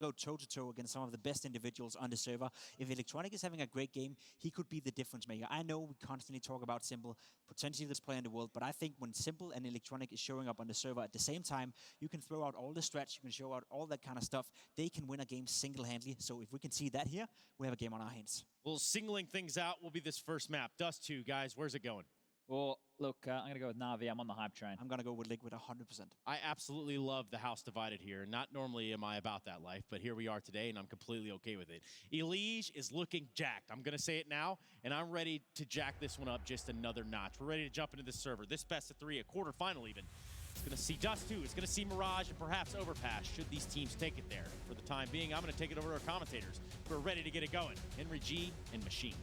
go toe-to-toe against some of the best individuals on the server. If Electronic is having a great game, he could be the difference maker. I know we constantly talk about Simple, potentially the best player in the world, but I think when Simple and Electronic is showing up on the server at the same time, you can throw out all the strats, you can show out all that kind of stuff. They can win a game single-handedly. So if we can see that here, we have a game on our hands. Well, singling things out will be this first map. Dust 2, guys, where's it going? Well, look, I'm going to go with Na'Vi. I'm on the hype train. I'm going to go with Liquid 100%. I absolutely love the house divided here. Not normally am I about that life, but here we are today, and I'm completely okay with it. Elige is looking jacked. I'm going to say it now, and I'm ready to jack this one up just another notch. We're ready to jump into the server. This best of 3, a quarterfinal even. It's going to see Dust 2. It's going to see Mirage and perhaps Overpass should these teams take it there. For the time being, I'm going to take it over to our commentators. We're ready to get it going. Henry G and Machine.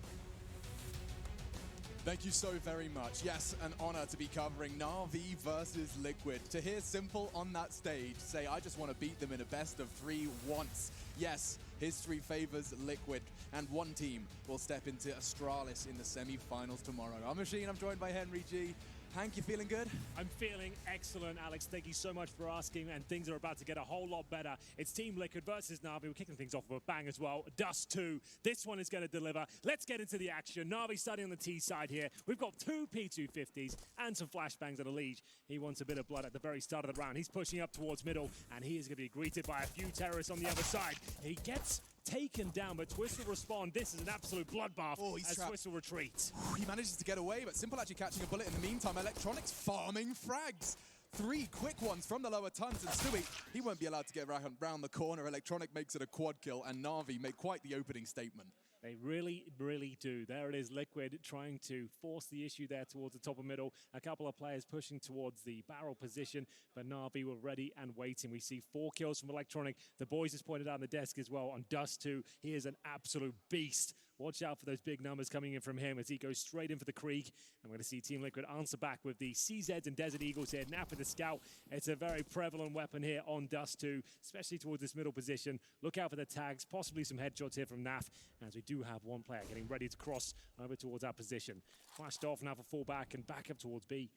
Thank you so very much. Yes, an honor to be covering Na'Vi versus Liquid. To hear Simple on that stage say, I just want to beat them in a best of 3 once. Yes, history favors Liquid, and one team will step into Astralis in the semi-finals tomorrow. I'm Machine, I'm joined by Henry G. Hank, you feeling good? I'm feeling excellent, Alex. Thank you so much for asking, and things are about to get a whole lot better. It's Team Liquid versus Na'Vi. We're kicking things off with a bang as well. Dust 2. This one is going to deliver. Let's get into the action. Na'Vi starting on the T side here. We've got 2 P250s and some flashbangs at Elige. He wants a bit of blood at the very start of the round. He's pushing up towards middle, and he is going to be greeted by a few terrorists on the other side. He gets taken down, but Twist will respond. This is an absolute bloodbath as Twist will retreat. He manages to get away, but Simple actually catching a bullet in the meantime. Electronics farming frags. 3 quick ones from the lower tons, and Stewie, he won't be allowed to get round the corner. Electronic makes it a quad kill, and Na'Vi make quite the opening statement. They really, really do. There it is, Liquid trying to force the issue there towards the top of middle. A couple of players pushing towards the barrel position, but Na'Vi were ready and waiting. We see 4 kills from Electronic. The boys just pointed out on the desk as well on Dust 2. He is an absolute beast. Watch out for those big numbers coming in from him as he goes straight in for the Krieg. And we're going to see Team Liquid answer back with the CZs and Desert Eagles here. Now for the Scout. It's a very prevalent weapon here on Dust 2, especially towards this middle position. Look out for the tags, possibly some headshots here from Naf, as we do have one player getting ready to cross over towards our position. Flashed off now for fullback and back up towards B.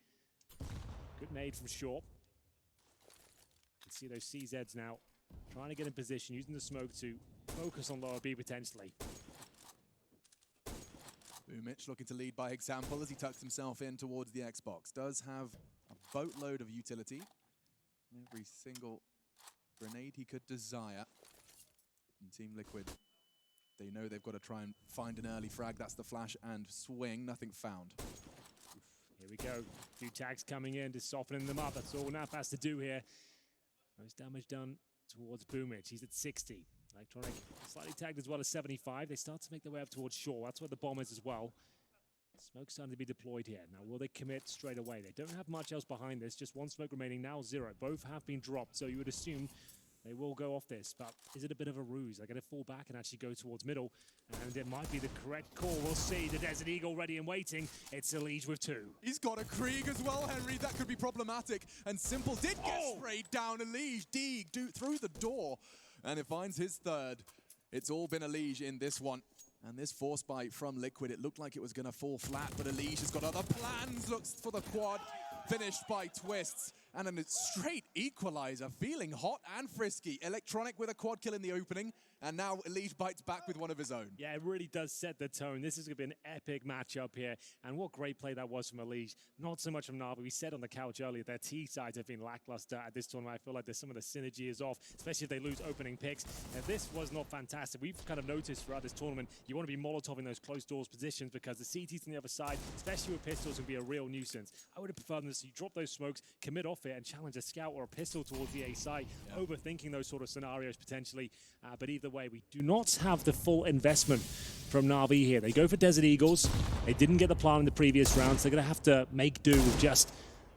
Good nade from short. You can see those CZs now trying to get in position, using the smoke to focus on lower B potentially. Mitch looking to lead by example as he tucks himself in towards the Xbox. Does have a boatload of utility. Every single grenade he could desire. And Team Liquid, they know they've got to try and find an early frag. That's the flash and swing. Nothing found. Here we go. 2 tags coming in, just softening them up. That's all Naf has to do here. Most damage done towards Boomich. He's at 60. Electronic slightly tagged as well as 75. They start to make their way up towards shore. That's where the bomb is as well. Smoke's starting to be deployed here. Now, will they commit straight away? They don't have much else behind this. Just 1 smoke remaining, now 0. Both have been dropped, so you would assume they will go off this. But is it a bit of a ruse? They're going to fall back and actually go towards middle. And it might be the correct call. We'll see. The Desert Eagle ready and waiting. It's Elige with 2. He's got a Krieg as well, Henry. That could be problematic. And Simple did get sprayed down. Elige, Deeg, through the door. And it finds his 3rd. It's all been Elige in this one. And this force bite from Liquid, it looked like it was going to fall flat, but Elige has got other plans. Looks for the quad, finished by Twists. And a straight equalizer, feeling hot and frisky. Electronic with a quad kill in the opening, and now Elige bites back with one of his own. Yeah, it really does set the tone. This is going to be an epic matchup here, and what great play that was from Elige. Not so much from Na'Vi. We said on the couch earlier, their T sides have been lackluster at this tournament. I feel like there's some of the synergy is off, especially if they lose opening picks. And this was not fantastic. We've kind of noticed throughout this tournament, you want to be Molotov in those closed doors positions because the CTs on the other side, especially with pistols, can be a real nuisance. I would have preferred them to see you drop those smokes, commit off it, and challenge a scout or a pistol towards the A site, overthinking those sort of scenarios potentially. But either way, we do not have the full investment from Na'Vi here. They go for Desert Eagles. They didn't get the plan in the previous rounds. They're going to have to make do with just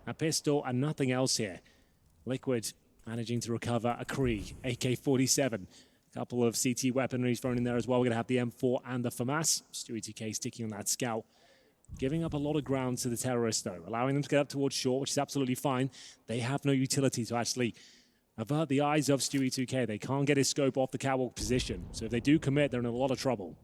a pistol and nothing else here. Liquid managing to recover a Krieg, AK-47. A couple of CT weaponry thrown in there as well. We're going to have the M4 and the FAMAS. Stewie TK sticking on that scout. Giving up a lot of ground to the terrorists, though, allowing them to get up towards short, which is absolutely fine. They have no utility to actually avert the eyes of Stewie 2K. They can't get his scope off the catwalk position. So if they do commit, they're in a lot of trouble.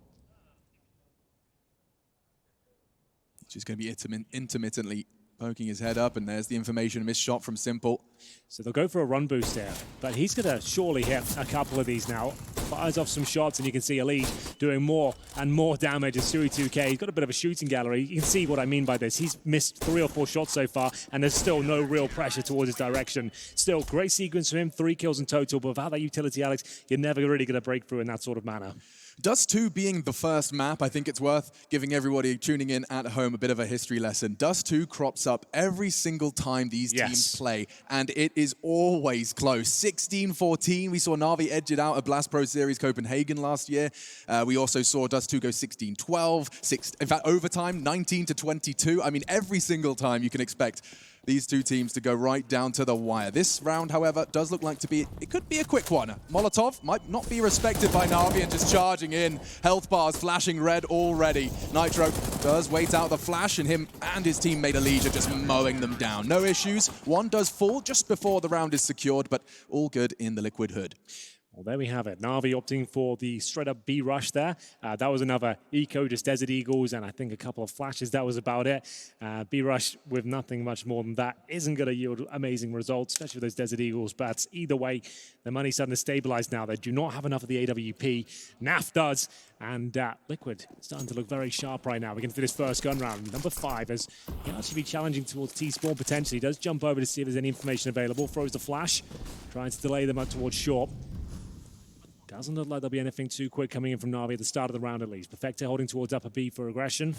It's just going to be intermittently poking his head up, and there's the information, missed shot from Simple. So they'll go for a run boost here, but he's going to surely hit a couple of these now. Fires off some shots, and you can see Elite doing more and more damage as Suri2K. He's got a bit of a shooting gallery. You can see what I mean by this. He's missed 3 or 4 shots so far, and there's still no real pressure towards his direction. Still, great sequence for him, 3 kills in total, but without that utility, Alex, you're never really going to break through in that sort of manner. Dust 2 being the first map, I think it's worth giving everybody tuning in at home a bit of a history lesson. Dust 2 crops up every single time these teams play, and it is always close. 16-14, we saw Na'Vi edge it out at Blast Pro Series Copenhagen last year. We also saw Dust 2 go 16-12, in fact, overtime, 19-22. I mean, every single time you can expect these two teams to go right down to the wire. This round, however, does look like it could be a quick one. Molotov might not be respected by Na'Vi and just charging in. Health bars flashing red already. Nitro does wait out the flash, and him and his teammate Elise are just mowing them down. No issues. One does fall just before the round is secured, but all good in the Liquid hood. Well, there we have it. Na'Vi opting for the straight-up B rush there. That was another eco, just Desert Eagles, and I think a couple of flashes. That was about it. B rush with nothing much more than that isn't going to yield amazing results, especially with those Desert Eagles. But either way, the money's starting to stabilize now. They do not have enough of the AWP. NAF does. And Liquid starting to look very sharp right now. We're going to do this first gun round. Number 5 as he'll actually be challenging towards T-Spawn potentially. He does jump over to see if there's any information available. Throws the flash. Trying to delay them up towards short. Doesn't look like there'll be anything too quick coming in from Na'Vi at the start of the round at least. Perfecta holding towards upper B for aggression.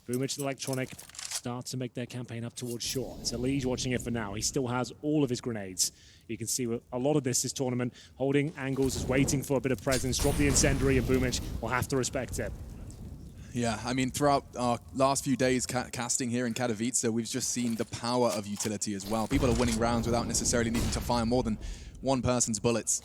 Boomich and Electronic start to make their campaign up towards short. It's Elise watching it for now. He still has all of his grenades. You can see a lot of this tournament holding angles, is waiting for a bit of presence, drop the incendiary, and Boomich will have to respect it. Yeah, I mean, throughout our last few days casting here in Katowice, we've just seen the power of utility as well. People are winning rounds without necessarily needing to fire more than one person's bullets.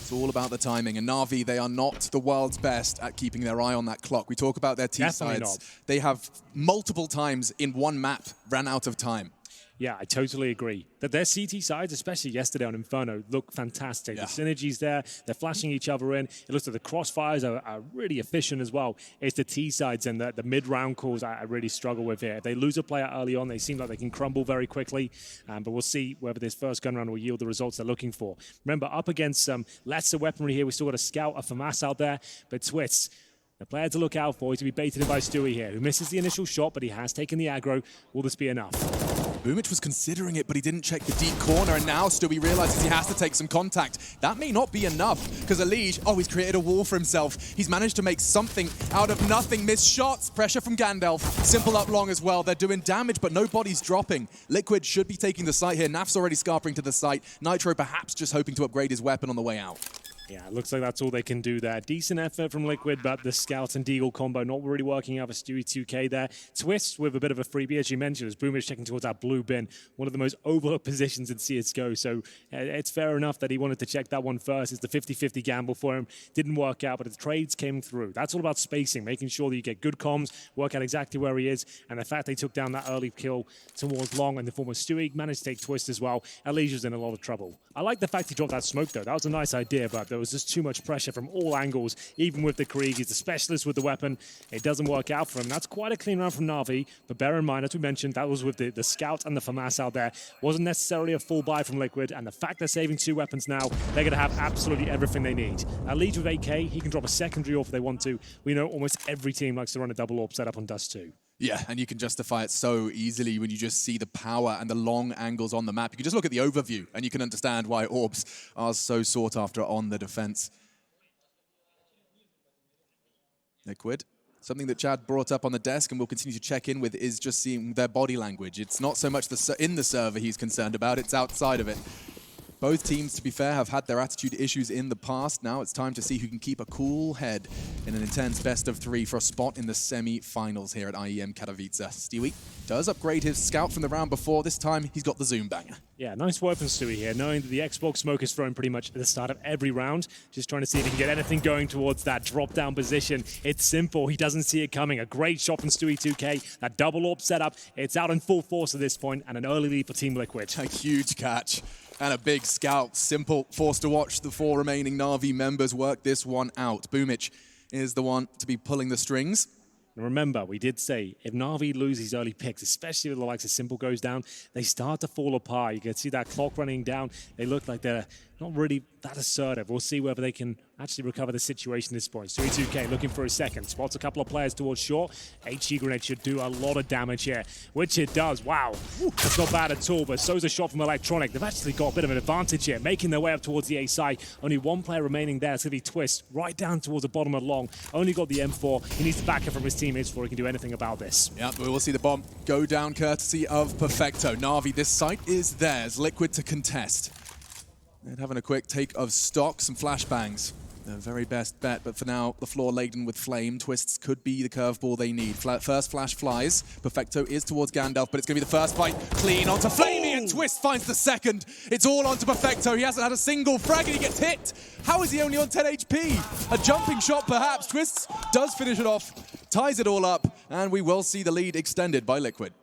It's all about the timing, and Na'Vi, they are not the world's best at keeping their eye on that clock. We talk about their T-sides. They have multiple times in one map ran out of time. Yeah, I totally agree. That their CT sides, especially yesterday on Inferno, look fantastic. Yeah. The synergy's there. They're flashing each other in. It looks like the crossfires are really efficient as well. It's the T sides and the mid-round calls I really struggle with here. If they lose a player early on, they seem like they can crumble very quickly. But we'll see whether this first gun round will yield the results they're looking for. Remember, up against some lesser weaponry here, we still got a scout, a FAMAS out there. But Twist, the player to look out for, is to be baited in by Stewie here, who misses the initial shot, but he has taken the aggro. Will this be enough? Boomich was considering it, but he didn't check the deep corner, and now Stewie realizes he has to take some contact. That may not be enough, because Elise, he's created a wall for himself. He's managed to make something out of nothing. Missed shots, pressure from Gandalf. Simple up long as well. They're doing damage, but no body's dropping. Liquid should be taking the site here. Naf's already scarpering to the site. Nitro perhaps just hoping to upgrade his weapon on the way out. Yeah, it looks like that's all they can do there. Decent effort from Liquid, but the Scout and Deagle combo not really working out for Stewie2K there. Twist with a bit of a freebie, as you mentioned, as Boomich checking towards that blue bin, one of the most overlooked positions in CSGO. So it's fair enough that he wanted to check that one first. It's the 50-50 gamble for him. Didn't work out, but the trades came through. That's all about spacing, making sure that you get good comms, work out exactly where he is, and the fact they took down that early kill towards long in the form of Stewie, managed to take Twist as well. Alicia's in a lot of trouble. I like the fact he dropped that smoke, though. That was a nice idea, but there was just too much pressure from all angles, even with the Krieg. He's the specialist with the weapon. It doesn't work out for him. That's quite a clean round from Na'Vi, but bear in mind, as we mentioned, that was with the Scout and the FAMAS out there. Wasn't necessarily a full buy from Liquid, and the fact they're saving 2 weapons now, they're going to have absolutely everything they need. Lead with AK, he can drop a secondary AWP if they want to. We know almost every team likes to run a double AWP setup on Dust 2. Yeah, and you can justify it so easily when you just see the power and the long angles on the map. You can just look at the overview, and you can understand why AWPs are so sought after on the defense. Liquid. Something that Chad brought up on the desk and we'll continue to check in with is just seeing their body language. It's not so much in the server he's concerned about, it's outside of it. Both teams, to be fair, have had their attitude issues in the past. Now it's time to see who can keep a cool head in an intense best-of-3 for a spot in the semi-finals here at IEM Katowice. Stewie does upgrade his scout from the round before. This time, he's got the zoom banger. Yeah, nice work from Stewie here, knowing that the Xbox smoke is thrown pretty much at the start of every round. Just trying to see if he can get anything going towards that drop-down position. It's simple. He doesn't see it coming. A great shot from Stewie2K. That double AWP setup. It's out in full force at this point, and an early lead for Team Liquid. A huge catch. And a big scout. Simple, forced to watch the 4 remaining Na'Vi members work this one out. Boomich is the one to be pulling the strings. And remember, we did say, if Na'Vi loses early picks, especially if the likes of Simple goes down, they start to fall apart. You can see that clock running down. They look like they're not really that assertive. We'll see whether they can actually recover the situation at this point. 2K looking for a second. Spots a couple of players towards short. HE grenade should do a lot of damage here, which it does. Wow, that's not bad at all, but so's a shot from Electronic. They've actually got a bit of an advantage here, making their way up towards the A side. Only one player remaining there. It's going to be Twist, right down towards the bottom of long. Only got the M4. He needs to back it from his teammates before he can do anything about this. Yep, we will see the bomb go down courtesy of Perfecto. Na'Vi, this site is theirs. Liquid to contest. And having a quick take of stock, some flashbangs. Their very best bet, but for now, the floor laden with flame. Twists could be the curveball they need. First flash flies. Perfecto is towards Gandalf, but it's going to be the first fight. Clean onto Flamey, and Twist finds the second. It's all onto Perfecto. He hasn't had a single frag, and he gets hit. How is he only on 10 HP? A jumping shot, perhaps. Twists does finish it off, ties it all up, and we will see the lead extended by Liquid.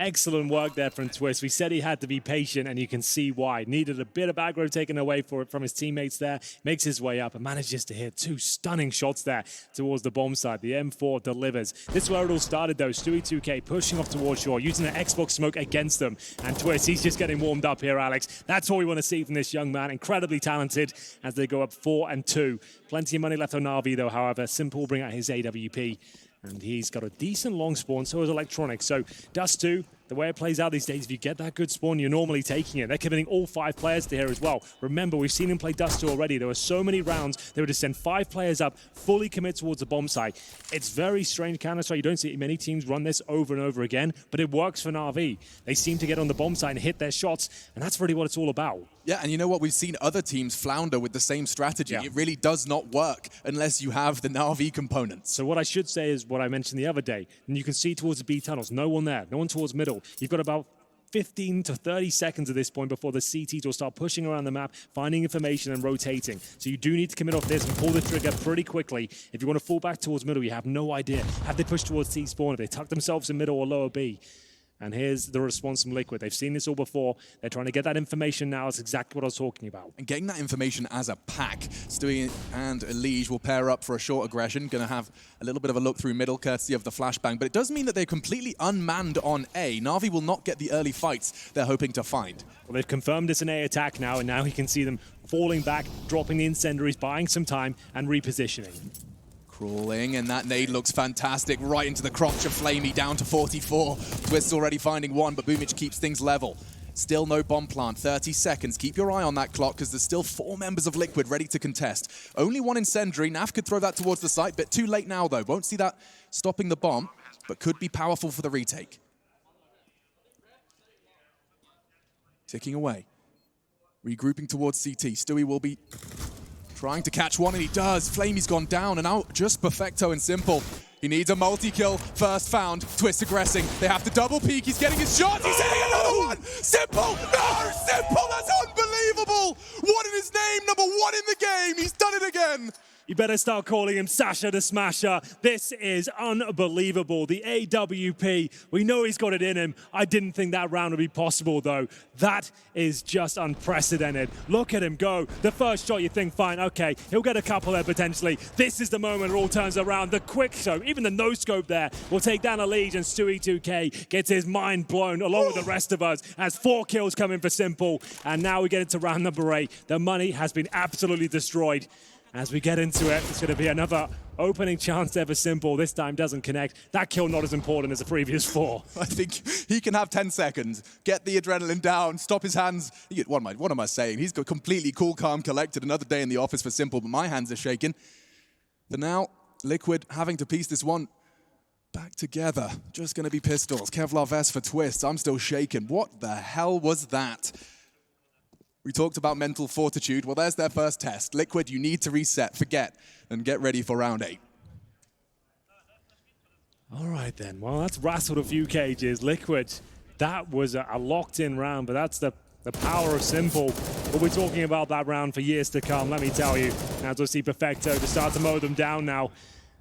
Excellent work there from Twist. We said he had to be patient, and you can see why. Needed a bit of aggro taken away from his teammates there. Makes his way up and manages to hit two stunning shots there towards the bomb side. The M4 delivers. This is where it all started, though. Stewie2K pushing off towards shore, using an Xbox smoke against them. And Twist, he's just getting warmed up here, Alex. That's all we want to see from this young man. Incredibly talented as they go up 4-2. Plenty of money left on Na'Vi, though, however. Simple will bring out his AWP. And he's got a decent long spawn, so is Electronic. So Dust 2, the way it plays out these days, if you get that good spawn, you're normally taking it. They're committing all 5 players to here as well. Remember, we've seen him play Dust 2 already. There were so many rounds, they would just send 5 players up, fully commit towards the bomb site. It's very strange Counter-Strike. You don't see many teams run this over and over again, but it works for Na'Vi. They seem to get on the bomb site and hit their shots, and that's really what it's all about. Yeah, and you know what? We've seen other teams flounder with the same strategy. Yeah. It really does not work unless you have the Na'Vi components. So what I should say is what I mentioned the other day. And you can see towards the B tunnels, no one there, no one towards middle. You've got about 15 to 30 seconds at this point before the CTs will start pushing around the map, finding information and rotating. So you do need to commit off this and pull the trigger pretty quickly. If you want to fall back towards middle, you have no idea. Have they pushed towards C spawn? Have they tucked themselves in middle or lower B? And here's the response from Liquid. They've seen this all before. They're trying to get that information now. It's exactly what I was talking about. And getting that information as a pack. Stewie and Elige will pair up for a short aggression. Going to have a little bit of a look through middle, courtesy of the flashbang. But it does mean that they're completely unmanned on A. Na'Vi will not get the early fights they're hoping to find. Well, they've confirmed it's an A attack now, and now he can see them falling back, dropping the incendiaries, buying some time, and repositioning. Crawling, and that nade looks fantastic, right into the crotch of Flamey, down to 44. Twist's already finding one, but Boomich keeps things level. Still no bomb plant, 30 seconds. Keep your eye on that clock, because there's still 4 members of Liquid ready to contest. Only one incendiary. Naf could throw that towards the site, bit too late now, though. Won't see that stopping the bomb, but could be powerful for the retake. Ticking away. Regrouping towards CT. Stewie will be trying to catch one, and he does. Flamey's gone down, and now just Perfecto and Simple. He needs a multi-kill. First found. Twist aggressing. They have to double peek. He's getting his shot. He's hitting another one. Simple. No, Simple. That's unbelievable. What in his name? Number 1 in the game. He's done it again. You better start calling him Sasha the Smasher. This is unbelievable. The AWP, we know he's got it in him. I didn't think that round would be possible, though. That is just unprecedented. Look at him go. The first shot, you think, fine, okay, he'll get a couple there potentially. This is the moment it all turns around. The quick scope, even the no-scope there, will take down Elige, and Stewie2K gets his mind blown along with the rest of us as 4 kills come in for Simple. And now we get into round number 8. The money has been absolutely destroyed. As we get into it, it's going to be another opening chance there for Simple. This time doesn't connect. That kill not as important as the previous 4. I think he can have 10 seconds, get the adrenaline down, stop his hands. What am I saying? He's got completely cool, calm, collected. Another day in the office for Simple, but my hands are shaking. But now, Liquid having to piece this one back together. Just going to be pistols. Kevlar vest for Twist. I'm still shaking. What the hell was that? We talked about mental fortitude. Well, there's their first test. Liquid, you need to reset, forget, and get ready for round 8. All right, then. Well, that's rattled a few cages. Liquid, that was a locked-in round, but that's the power of Simple. We'll be talking about that round for years to come, let me tell you. As we'll see Perfecto to start to mow them down now.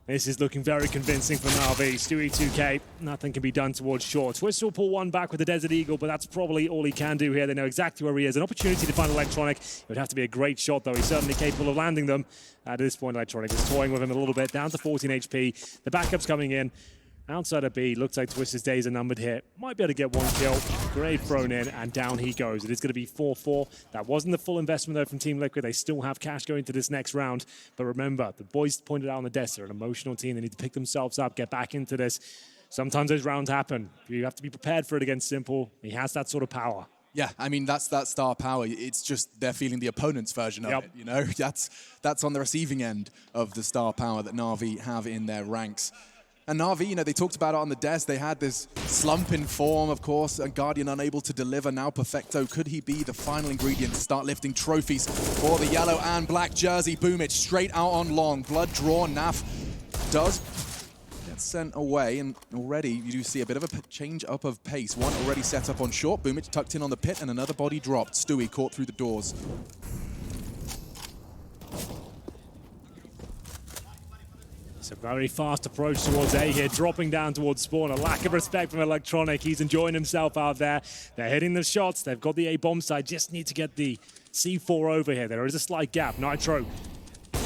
This is looking very convincing for Na'Vi. Stewie 2K, nothing can be done towards short. Twist will pull one back with the Desert Eagle, but that's probably all he can do here. They know exactly where he is. An opportunity to find Electronic. It would have to be a great shot, though. He's certainly capable of landing them. At this point, Electronic is toying with him a little bit, down to 14 HP. The backup's coming in. Outside of B, looks like Twist's days are numbered here. Might be able to get one kill. Grenade thrown in, and down he goes. It is going to be 4-4. That wasn't the full investment, though, from Team Liquid. They still have cash going to this next round. But remember, the boys pointed out on the desk, they're an emotional team. They need to pick themselves up, get back into this. Sometimes those rounds happen. You have to be prepared for it against Simple. He has that sort of power. Yeah, I mean, that's that star power. It's just they're feeling the opponent's version of it, you know? That's on the receiving end of the star power that Na'Vi have in their ranks. And Na'Vi, you know, they talked about it on the desk. They had this slump in form, of course, and Guardian unable to deliver. Now Perfecto, could he be the final ingredient to start lifting trophies for the yellow and black jersey? Boomich straight out on long. Blood drawn. Naf does get sent away, and already you do see a bit of a change up of pace. One already set up on short. Boomich tucked in on the pit, and another body dropped. Stewie caught through the doors. It's a very fast approach towards A here, dropping down towards spawn. A lack of respect from Electronic. He's enjoying himself out there. They're hitting the shots. They've got the A bomb side. Just need to get the C4 over here. There is a slight gap. Nitro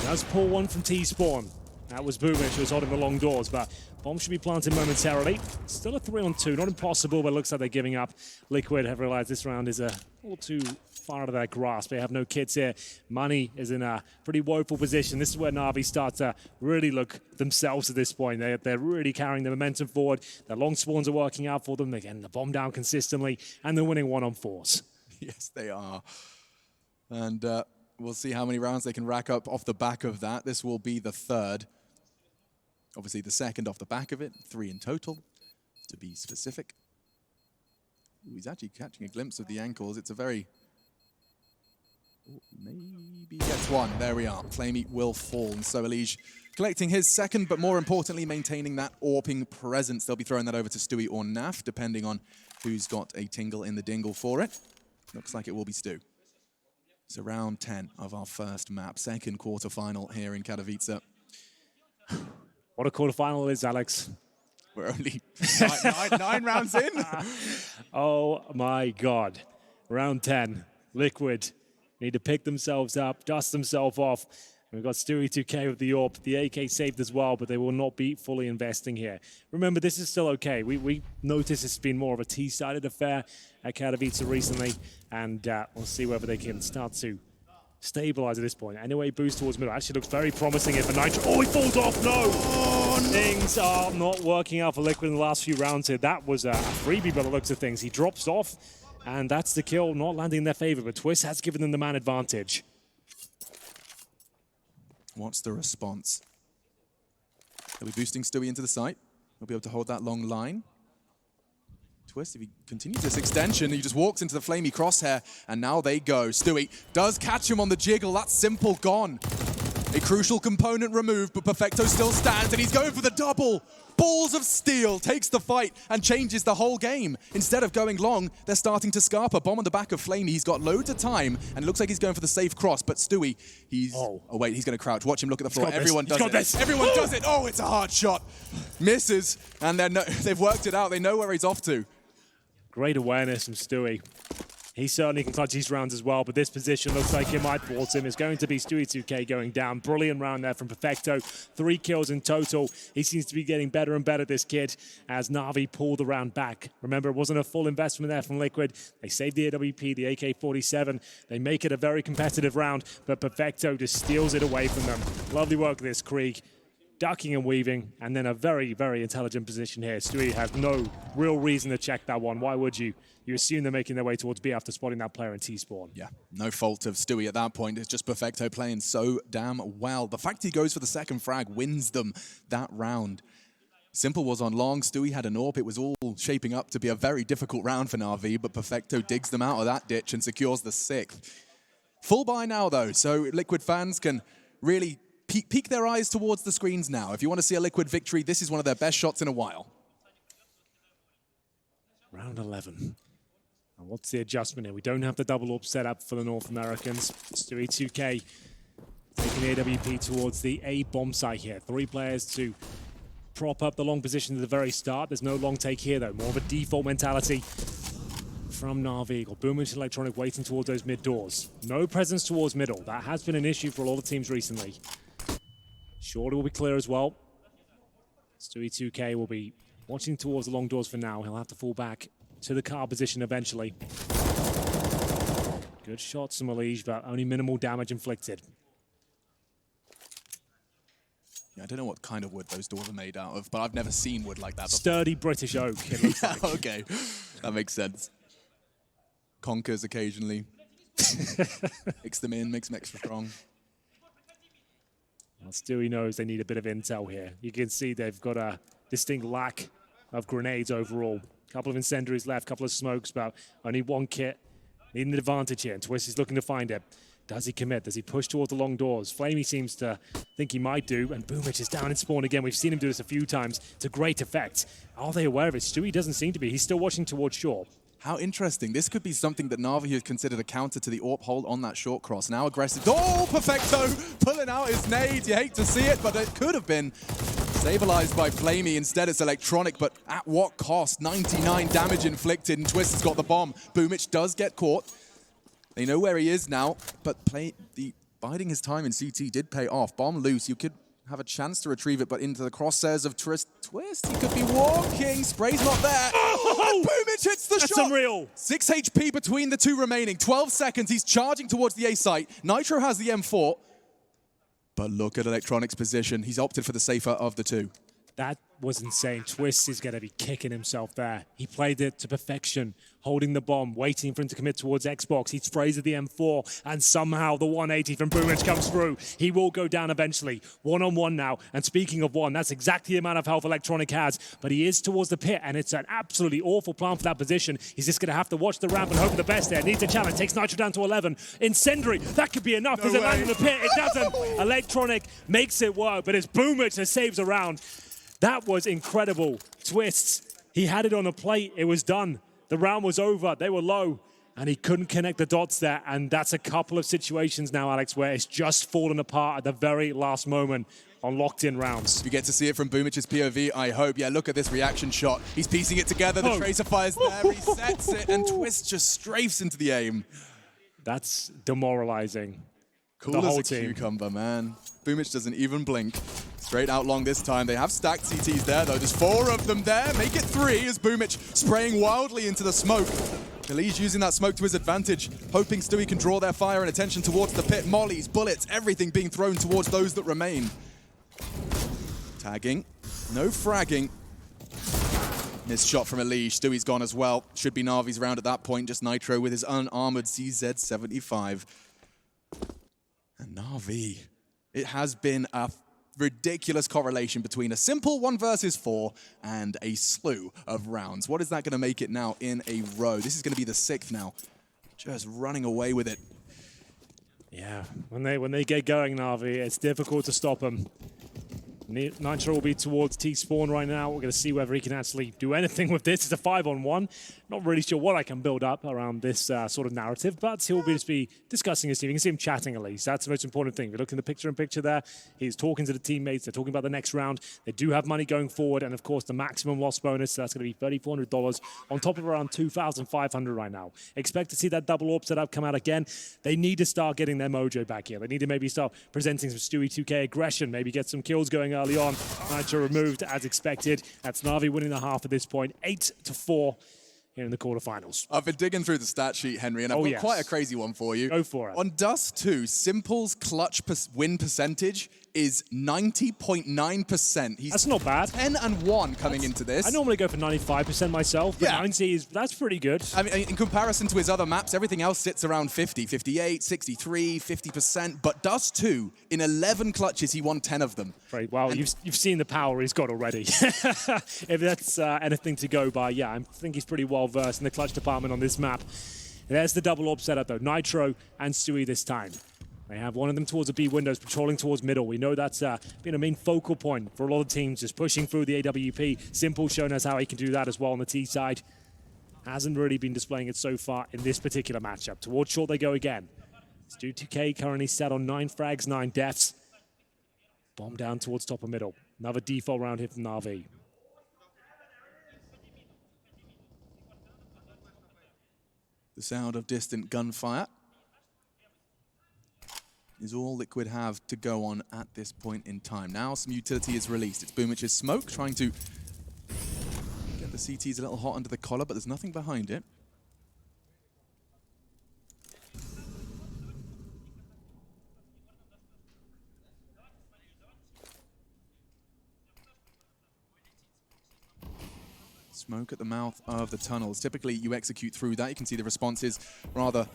does pull one from T-spawn. That was Boomich who was holding the long doors, but bomb should be planted momentarily. Still a 3-on-2. Not impossible, but it looks like they're giving up. Liquid have realized this round is a little too far out of their grasp. They have no kits here. Money is in a pretty woeful position. This is where Na'Vi start to really look themselves at this point. They're really carrying the momentum forward. Their long spawns are working out for them. They're getting the bomb down consistently, and they're winning 1-on-4s. Yes, they are. And we'll see how many rounds they can rack up off the back of that. This will be the third. Obviously, the second off the back of it. 3 in total, to be specific. Ooh, he's actually catching a glimpse of the ankles. It's a very... maybe gets one. There we are. Flamey will fall. And so Elige collecting his second, but more importantly, maintaining that AWPing presence. They'll be throwing that over to Stewie or Naf, depending on who's got a tingle in the dingle for it. Looks like it will be Stu. So round 10 of our first map. Second quarterfinal here in Katowice. What a quarterfinal is, Alex. We're only nine rounds in. Oh my God. Round 10. Liquid need to pick themselves up, dust themselves off. We've got Stewie 2K with the AWP. The AK saved as well, but they will not be fully investing here. Remember, this is still okay. We noticed it's been more of a T-sided affair at Katowice recently, and we'll see whether they can start to stabilize at this point. Anyway, boost towards middle. Actually looks very promising here for Nitro. Oh, he falls off. No! Oh, no! Things are not working out for Liquid in the last few rounds here. That was a freebie by the looks of things. He drops off, and that's the kill, not landing in their favor, but Twist has given them the man advantage. What's the response? They'll be boosting Stewie into the site. He'll be able to hold that long line. Twist, if he continues this extension, he just walks into the flamey crosshair, and now they go. Stewie does catch him on the jiggle. That's Simple gone. A crucial component removed, but Perfecto still stands, and he's going for the double. Balls of Steel takes the fight and changes the whole game. Instead of going long, they're starting to scarper. Bomb on the back of Flamey. He's got loads of time, and it looks like he's going for the safe cross, but Stewie, he's... Oh, wait, he's going to crouch. Watch him look at the floor. Everyone does it. Everyone does it. Oh, it's a hard shot. Misses, and they've worked it out. They know where he's off to. Great awareness from Stewie. He certainly can clutch these rounds as well, but this position looks like it might thwart him. It's going to be Stewie 2K going down. Brilliant round there from Perfecto. 3 kills in total. He seems to be getting better and better, this kid, as Na'Vi pulled the round back. Remember, it wasn't a full investment there from Liquid. They saved the AWP, the AK-47. They make it a very competitive round, but Perfecto just steals it away from them. Lovely work this, Krieg. Ducking and weaving, and then a very, very intelligent position here. Stewie has no real reason to check that one. Why would you? You assume they're making their way towards B after spotting that player in T-spawn. Yeah, no fault of Stewie at that point. It's just Perfecto playing so damn well. The fact he goes for the second frag wins them that round. Simple was on long. Stewie had an AWP. It was all shaping up to be a very difficult round for Na'Vi, but Perfecto digs them out of that ditch and secures the 6th. Full buy now, though, so Liquid fans can really peek their eyes towards the screens now. If you want to see a Liquid victory, this is one of their best shots in a while. Round 11. And what's the adjustment here? We don't have the double AWP set up for the North Americans. Stewie 2K Taking the AWP towards the A bomb site here. 3 players to prop up the long position at the very start. There's no long take here though. More of a default mentality from Na'Vi. Or Boomage Electronic waiting towards those mid doors. No presence towards middle. That has been an issue for a lot of teams recently. Shorty will be clear as well. Stewie 2K will be watching towards the long doors for now. He'll have to fall back to the car position eventually. Good shots from Elige, but only minimal damage inflicted. Yeah, I don't know what kind of wood those doors are made out of, but I've never seen wood like that before. Sturdy British oak, it looks like. Okay, that makes sense. Conkers occasionally. Mix them in, makes them extra strong. Well, Stewie knows they need a bit of intel here. You can see they've got a distinct lack of grenades overall. Couple of incendiaries left, couple of smokes, but only 1 kit. Needing an advantage here, and Twist is looking to find it. Does he commit? Does he push towards the long doors? Flamey seems to think he might do, and Boomich is down in spawn again. We've seen him do this a few times to great effect. Are they aware of it? Stewie doesn't seem to be. He's still watching towards shore. How interesting. This could be something that Na'Vi has considered a counter to the AWP hold on that short cross. Now aggressive. Oh, perfecto! Pulling out his nades. You hate to see it, but it could have been stabilized by Flamey. Instead, it's Electronic, but at what cost? 99 damage inflicted, and Twist has got the bomb. Boomich does get caught. They know where he is now, but biding his time in CT did pay off. Bomb loose. You could have a chance to retrieve it, but into the crosshairs of Twist. He could be walking. Spray's not there. Oh! Boomich hits the shot. That's unreal. 6 HP between the 2 remaining. 12 seconds. He's charging towards the A site. Nitro has the M4. But look at Electronic's position. He's opted for the safer of the 2. That was insane. Twist is going to be kicking himself there. He played it to perfection, holding the bomb, waiting for him to commit towards Xbox. He sprays at the M4, and somehow the 180 from Boomich comes through. He will go down eventually. 1-on-1 now, and speaking of 1, that's exactly the amount of health Electronic has, but he is towards the pit, and it's an absolutely awful plan for that position. He's just going to have to watch the ramp and hope for the best there. Needs a challenge, takes Nitro down to 11. Incendiary, that could be enough. Does it land in the pit? It doesn't. Electronic makes it work, but it's Boomich that saves a round. That was incredible. Twists. He had it on a plate. It was done. The round was over. They were low. And he couldn't connect the dots there. And that's a couple of situations now, Alex, where it's just fallen apart at the very last moment on locked-in rounds. You get to see it from Boomich's POV, I hope. Yeah, look at this reaction shot. He's piecing it together. The tracer fire's there. He sets it. And Twist just strafes into the aim. That's demoralizing. Cool the as whole a team. cucumber, man. Boomich doesn't even blink. Straight out long this time. They have stacked CTs there, though. There's 4 of them there. Make it 3 as Boomich spraying wildly into the smoke. Elise using that smoke to his advantage, hoping Stewie can draw their fire and attention towards the pit. Mollies, bullets, everything being thrown towards those that remain. Tagging. No fragging. Missed shot from Elise. Stewie's gone as well. Should be Na'Vi's round at that point. Just Nitro with his unarmored CZ75. And Na'Vi, it has been a ridiculous correlation between a simple 1 versus 4 and a slew of rounds. What is that going to make it now in a row? This is going to be the 6th now. Just running away with it. Yeah, when they get going, Na'Vi, it's difficult to stop them. Nitro will be towards T-spawn right now. We're going to see whether he can actually do anything with this. It's a 5-on-1. Not really sure what I can build up around this sort of narrative, but he'll just be discussing his team. You can see him chatting at least. That's the most important thing. If you look in the picture-in-picture there, he's talking to the teammates. They're talking about the next round. They do have money going forward, and of course, the maximum loss bonus. So that's going to be $3,400 on top of around $2,500 right now. Expect to see that double AWP setup come out again. They need to start getting their mojo back here. They need to maybe start presenting some Stewie 2K aggression, maybe get some kills going early on. Nitro removed as expected. That's Na'Vi winning the half at this point, 8-4 here in the quarterfinals. I've been digging through the stat sheet, Henry, and I've got quite a crazy one for you. Go for it. On Dust 2, Simple's clutch win percentage is 90.9%. That's not bad. 10-1 coming into this. I normally go for 95% myself, but 90 that's pretty good. I mean, in comparison to his other maps, everything else sits around 50, 58, 63, 50%. But Dust 2, in 11 clutches, he won 10 of them. Right, well, you've seen the power he's got already. If that's anything to go by, yeah, I think he's pretty well versed in the clutch department on this map. There's the double AWP setup, though. Nitro and Stewie this time. They have one of them towards the B windows, patrolling towards middle. We know that's been a main focal point for a lot of teams, just pushing through the AWP. Simple showing us how he can do that as well on the T side. Hasn't really been displaying it so far in this particular matchup. Towards short they go again. Stu 2K currently set on 9 frags, 9 deaths. Bomb down towards top of middle. Another default round here from Na'Vi. The sound of distant gunfire is all Liquid have to go on at this point in time. Now some utility is released. It's Boomich's smoke trying to get the CTs a little hot under the collar, but there's nothing behind it. Smoke at the mouth of the tunnels. Typically, you execute through that. You can see the responses rather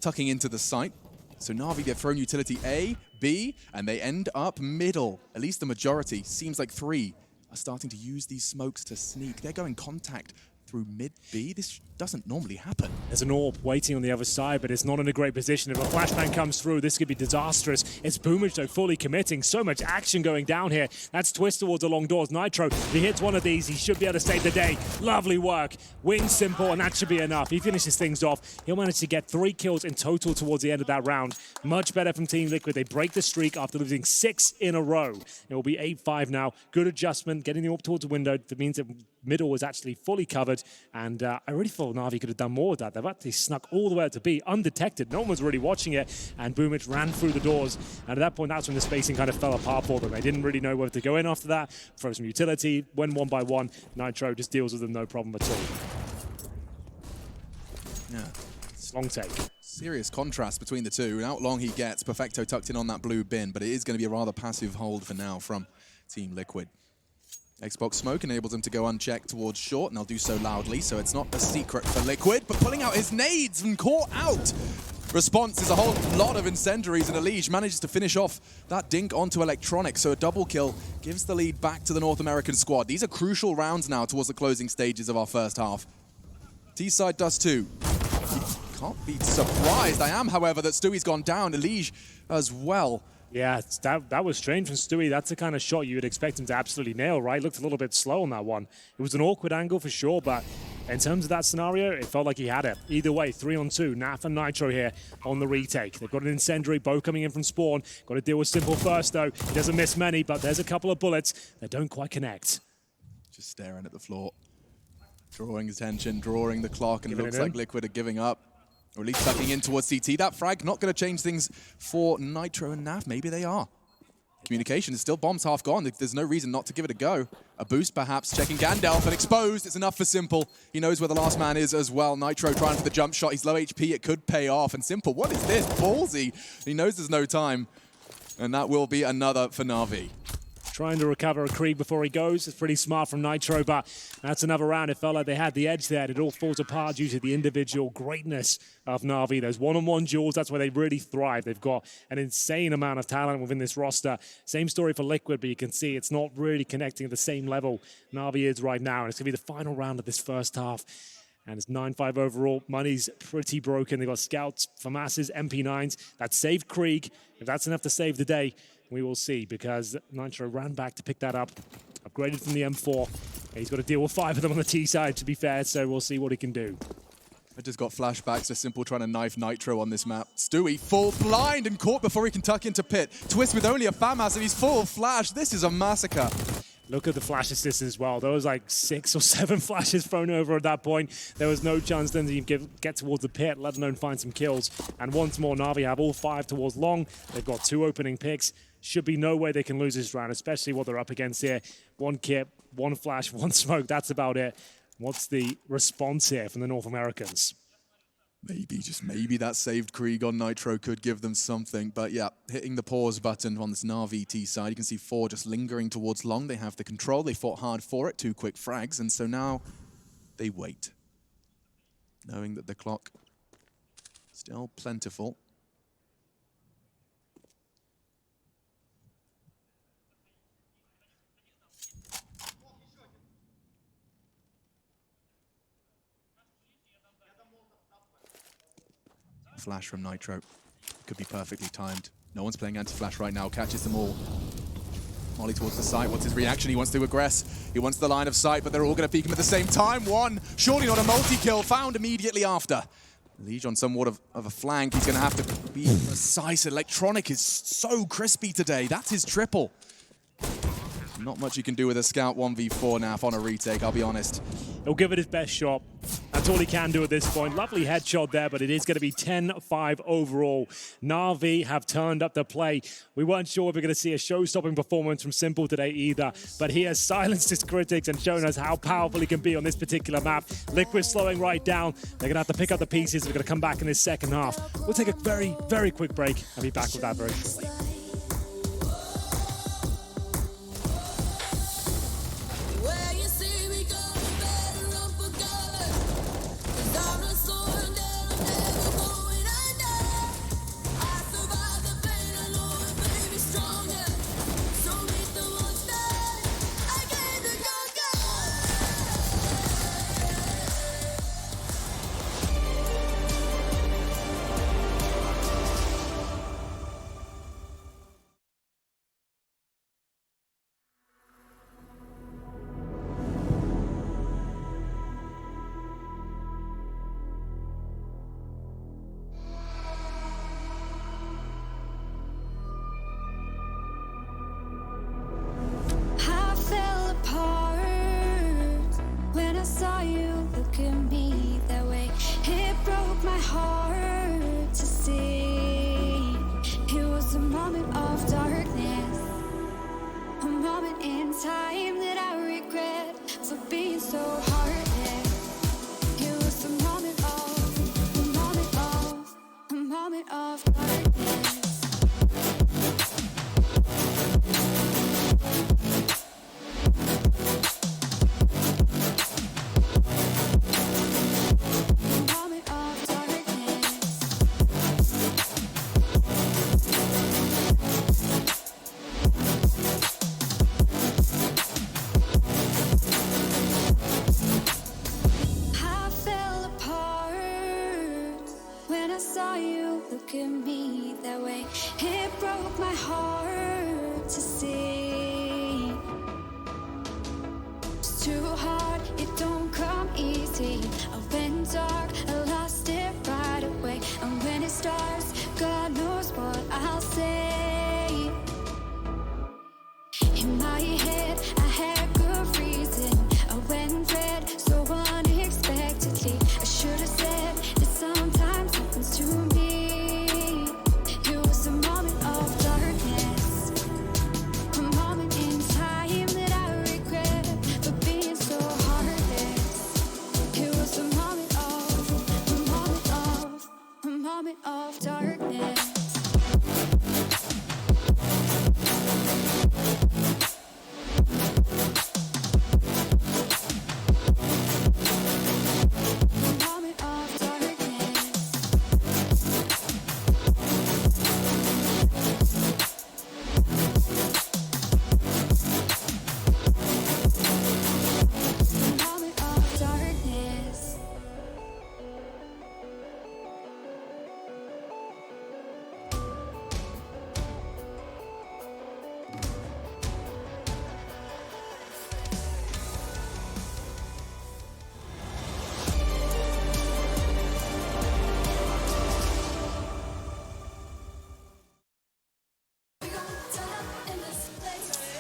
tucking into the site. So Na'Vi, they've thrown utility A, B, and they end up middle. At least the majority. Seems like 3 are starting to use these smokes to sneak. They're going contact through mid B. This doesn't normally happen. There's an AWP waiting on the other side, but it's not in a great position. If a flashbang comes through, this could be disastrous. It's Boomich, though, fully committing. So much action going down here. That's Twist towards the long doors. Nitro, if he hits one of these, he should be able to save the day. Lovely work. Win simple, and that should be enough. He finishes things off. He'll manage to get 3 kills in total towards the end of that round. Much better from Team Liquid. They break the streak after losing 6 in a row. It will be 8-5 now. Good adjustment, getting the AWP towards the window. That means that middle was actually fully covered, and I really thought Na'Vi could have done more with that. They've actually snuck all the way up to B, undetected. No one was really watching it, and Boomich ran through the doors. And at that point, that's when the spacing kind of fell apart for them. They didn't really know whether to go in after that, throw some utility, win 1 by 1. Nitro just deals with them, no problem at all. Yeah. It's long take. Serious contrast between the two. How long he gets, Perfecto tucked in on that blue bin, but it is going to be a rather passive hold for now from Team Liquid. Xbox smoke enables him to go unchecked towards short, and they'll do so loudly, so it's not a secret for Liquid, but pulling out his nades and caught out. Response is a whole lot of incendiaries, and Elige manages to finish off that dink onto Electronic, so a double kill gives the lead back to the North American squad. These are crucial rounds now towards the closing stages of our first half. T-side does too. Can't be surprised. I am, however, that Stewie's gone down. Elige as well. Yeah, that was strange from Stewie. That's the kind of shot you would expect him to absolutely nail, right? Looked a little bit slow on that one. It was an awkward angle for sure, but in terms of that scenario, it felt like he had it. Either way, 3-on-2. Naf and Nitro here on the retake. They've got an incendiary, both coming in from spawn. Got to deal with Simple first, though. He doesn't miss many, but there's a couple of bullets that don't quite connect. Just staring at the floor. Drawing attention, drawing the clock, and it looks like Liquid are giving up. Or at least tucking in towards CT. That frag not going to change things for Nitro and Naf. Maybe they are. Communication is still bombs half gone. There's no reason not to give it a go. A boost perhaps. Checking Gandalf and exposed. It's enough for Simple. He knows where the last man is as well. Nitro trying for the jump shot. He's low HP. It could pay off. And Simple, what is this? Ballsy. He knows there's no time. And that will be another for Na'Vi. Trying to recover a Krieg before he goes. It's pretty smart from Nitro, but that's another round. It felt like they had the edge there. It all falls apart due to the individual greatness of Na'Vi. Those one-on-one duels, that's where they really thrive. They've got an insane amount of talent within this roster. Same story for Liquid, but you can see it's not really connecting at the same level Na'Vi is right now. And it's going to be the final round of this first half. And it's 9-5 overall. Money's pretty broken. They've got scouts, FAMAS's, MP9s. That saved Krieg. If that's enough to save the day, we will see, because Nitro ran back to pick that up, upgraded from the M4. He's got to deal with 5 of them on the T side, to be fair, so we'll see what he can do. I just got flashbacks to Simple trying to knife Nitro on this map. Stewie full blind and caught before he can tuck into pit. Twist with only a FAMAS and he's full flash. This is a massacre. Look at the flash assist as well. There was like 6 or 7 flashes thrown over at that point. There was no chance then to even get towards the pit, let alone find some kills. And once more, Na'Vi have all 5 towards long. They've got 2 opening picks. Should be no way they can lose this round, especially what they're up against here. 1 kit, 1 flash, 1 smoke. That's about it. What's the response here from the North Americans? Maybe, just maybe that saved Krieg on Nitro could give them something. But yeah, hitting the pause button on this Na'Vi T side. You can see 4 just lingering towards long. They have the control. They fought hard for it. 2 quick frags. And so now they wait, knowing that the clock still plentiful. Flash from Nitro. Could be perfectly timed. No one's playing anti-flash right now. Catches them all. Molly towards the site. What's his reaction? He wants to aggress. He wants the line of sight, but they're all going to peek him at the same time. 1, surely not a multi-kill, found immediately after. Lige on somewhat of a flank. He's going to have to be precise. Electronic is so crispy today. That's his triple. Not much you can do with a scout 1v4 now on a retake, I'll be honest. He'll give it his best shot. That's all he can do at this point. Lovely headshot there, but it is going to be 10-5 overall. Na'Vi have turned up the play. We weren't sure if we're going to see a show-stopping performance from Simple today either, but he has silenced his critics and shown us how powerful he can be on this particular map. Liquid slowing right down. They're going to have to pick up the pieces. They're going to come back in this second half. We'll take a very, very quick break and be back with that very shortly.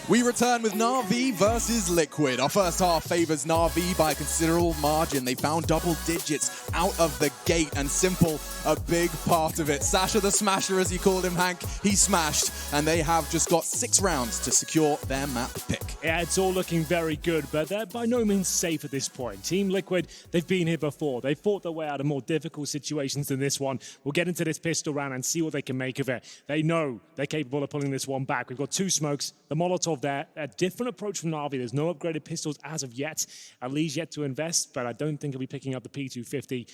We return with Na'Vi versus Liquid. Our first half favors Na'Vi by a considerable margin. They found double digits out of the gate, and Simple, a big part of it. Sasha the Smasher, as you called him, Hank, he smashed, and they have just got 6 rounds to secure their map pick. Yeah, it's all looking very good, but they're by no means safe at this point. Team Liquid, they've been here before. They've fought their way out of more difficult situations than this one. We'll get into this pistol round and see what they can make of it. They know they're capable of pulling this one back. We've got 2 smokes, the Molotov there, a different approach from Na'Vi. There's no upgraded pistols as of yet. Ali's yet to invest, but I don't think he'll be picking up the P250.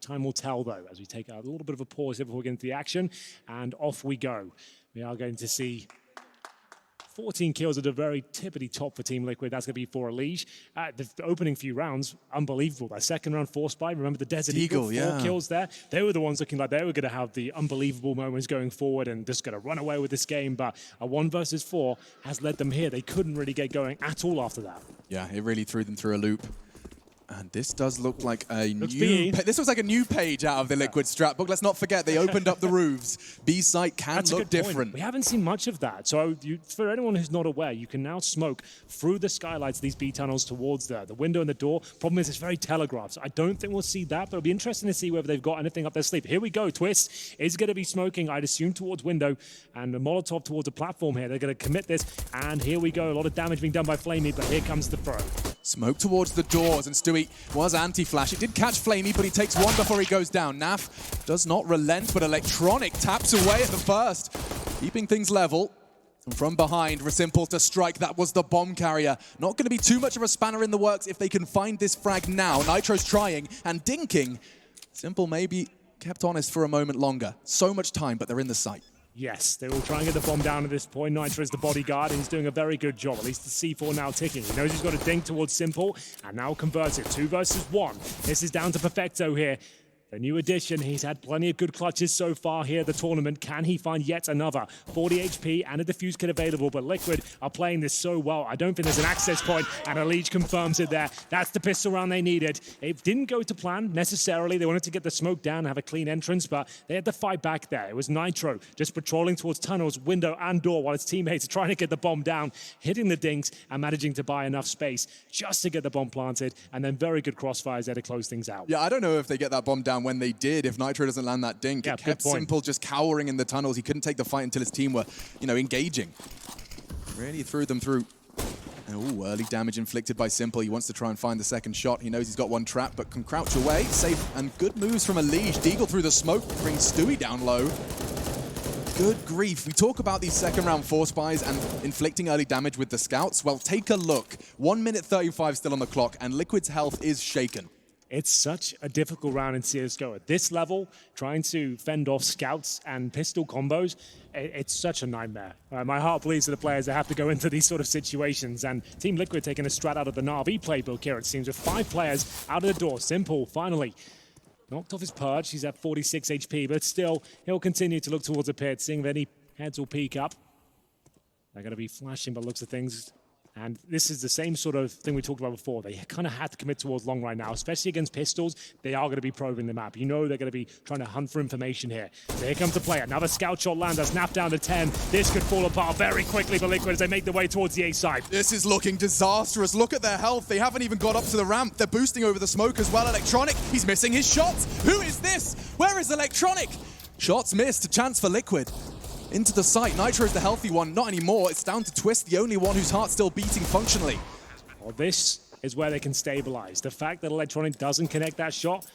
Time will tell, though, as we take a little bit of a pause here before we get into the action, and off we go. We are going to see 14 kills at a very tippity top for Team Liquid. That's going to be for Elige. The opening few rounds, unbelievable. That second round forced by, remember the Desert Eagle, 4 kills there. They were the ones looking like they were going to have the unbelievable moments going forward and just going to run away with this game. But a 1 versus 4 has led them here. They couldn't really get going at all after that. Yeah, it really threw them through a loop. And this does look like a Looks new... B. This looks like a new page out of the Liquid strat book. Let's not forget, they opened up the roofs. B site can That's a look good point. different. We haven't seen much of that. So for anyone who's not aware, you can now smoke through the skylights, these B tunnels towards the window and the door. Problem is, it's very telegraphed. So I don't think we'll see that, but it'll be interesting to see whether they've got anything up their sleeve. Here we go. Twist is going to be smoking, I'd assume, towards window, and a Molotov towards a platform here. They're going to commit this, and here we go. A lot of damage being done by Flamey, but here comes the throw. Smoke towards the doors, and Stewie was anti-flash. It did catch Flamey, but he takes one before he goes down. Naf does not relent, but Electronic taps away at the first, keeping things level. And from behind, Simple to strike. That was the bomb carrier. Not going to be too much of a spanner in the works if they can find this frag now. Nitro's trying and dinking. Simple maybe kept honest for a moment longer. So much time, but they're in the sight. Yes, they will try and get the bomb down at this point. Nitro is the bodyguard, and he's doing a very good job. At least the C4 now ticking. He knows he's got a dink towards Simple, and now converts it. 2 versus 1. This is down to Perfecto here. The new addition, he's had plenty of good clutches so far here, the tournament. Can he find yet another? 40 HP and a defuse kit available, but Liquid are playing this so well. I don't think there's an access point, and Elige confirms it there. That's the pistol round they needed. It didn't go to plan necessarily. They wanted to get the smoke down and have a clean entrance, but they had to fight back there. It was Nitro just patrolling towards tunnels, window and door, while his teammates are trying to get the bomb down, hitting the dinks and managing to buy enough space just to get the bomb planted, and then very good crossfires there to close things out. Yeah, I don't know if they get that bomb down when they did. If Nitro doesn't land that dink, yeah, it kept Simple just cowering in the tunnels. He couldn't take the fight until his team were, engaging. Really threw them through. Ooh, early damage inflicted by Simple. He wants to try and find the second shot. He knows he's got one trap, but can crouch away. Safe and good moves from Elige. Deagle through the smoke brings Stewie down low. Good grief. We talk about these second round force buys and inflicting early damage with the scouts. Well, take a look. 1 minute 35 still on the clock, and Liquid's health is shaken. It's such a difficult round in CSGO. At this level, trying to fend off scouts and pistol combos, it's such a nightmare. My heart bleeds for the players that have to go into these sort of situations. And Team Liquid taking a strat out of the Na'Vi playbook here, it seems, with 5 players out of the door. Simple, finally, knocked off his purge. He's at 46 HP, but still, he'll continue to look towards the pit, seeing if any heads will peek up. They're going to be flashing by the looks of things. And this is the same sort of thing we talked about before. They kind of had to commit towards long right now, especially against pistols. They are going to be probing the map. You know they're going to be trying to hunt for information here. So here comes the play. Another scout shot land. That's snapped down to 10. This could fall apart very quickly for Liquid as they make their way towards the A side. This is looking disastrous. Look at their health. They haven't even got up to the ramp. They're boosting over the smoke as well. Electronic, he's missing his shots. Who is this? Where is Electronic? Shots missed. A chance for Liquid. Into the site. Nitro is the healthy one. Not anymore. It's down to Twist, the only one whose heart's still beating functionally. Well, this is where they can stabilize. The fact that Electronic doesn't connect that shot,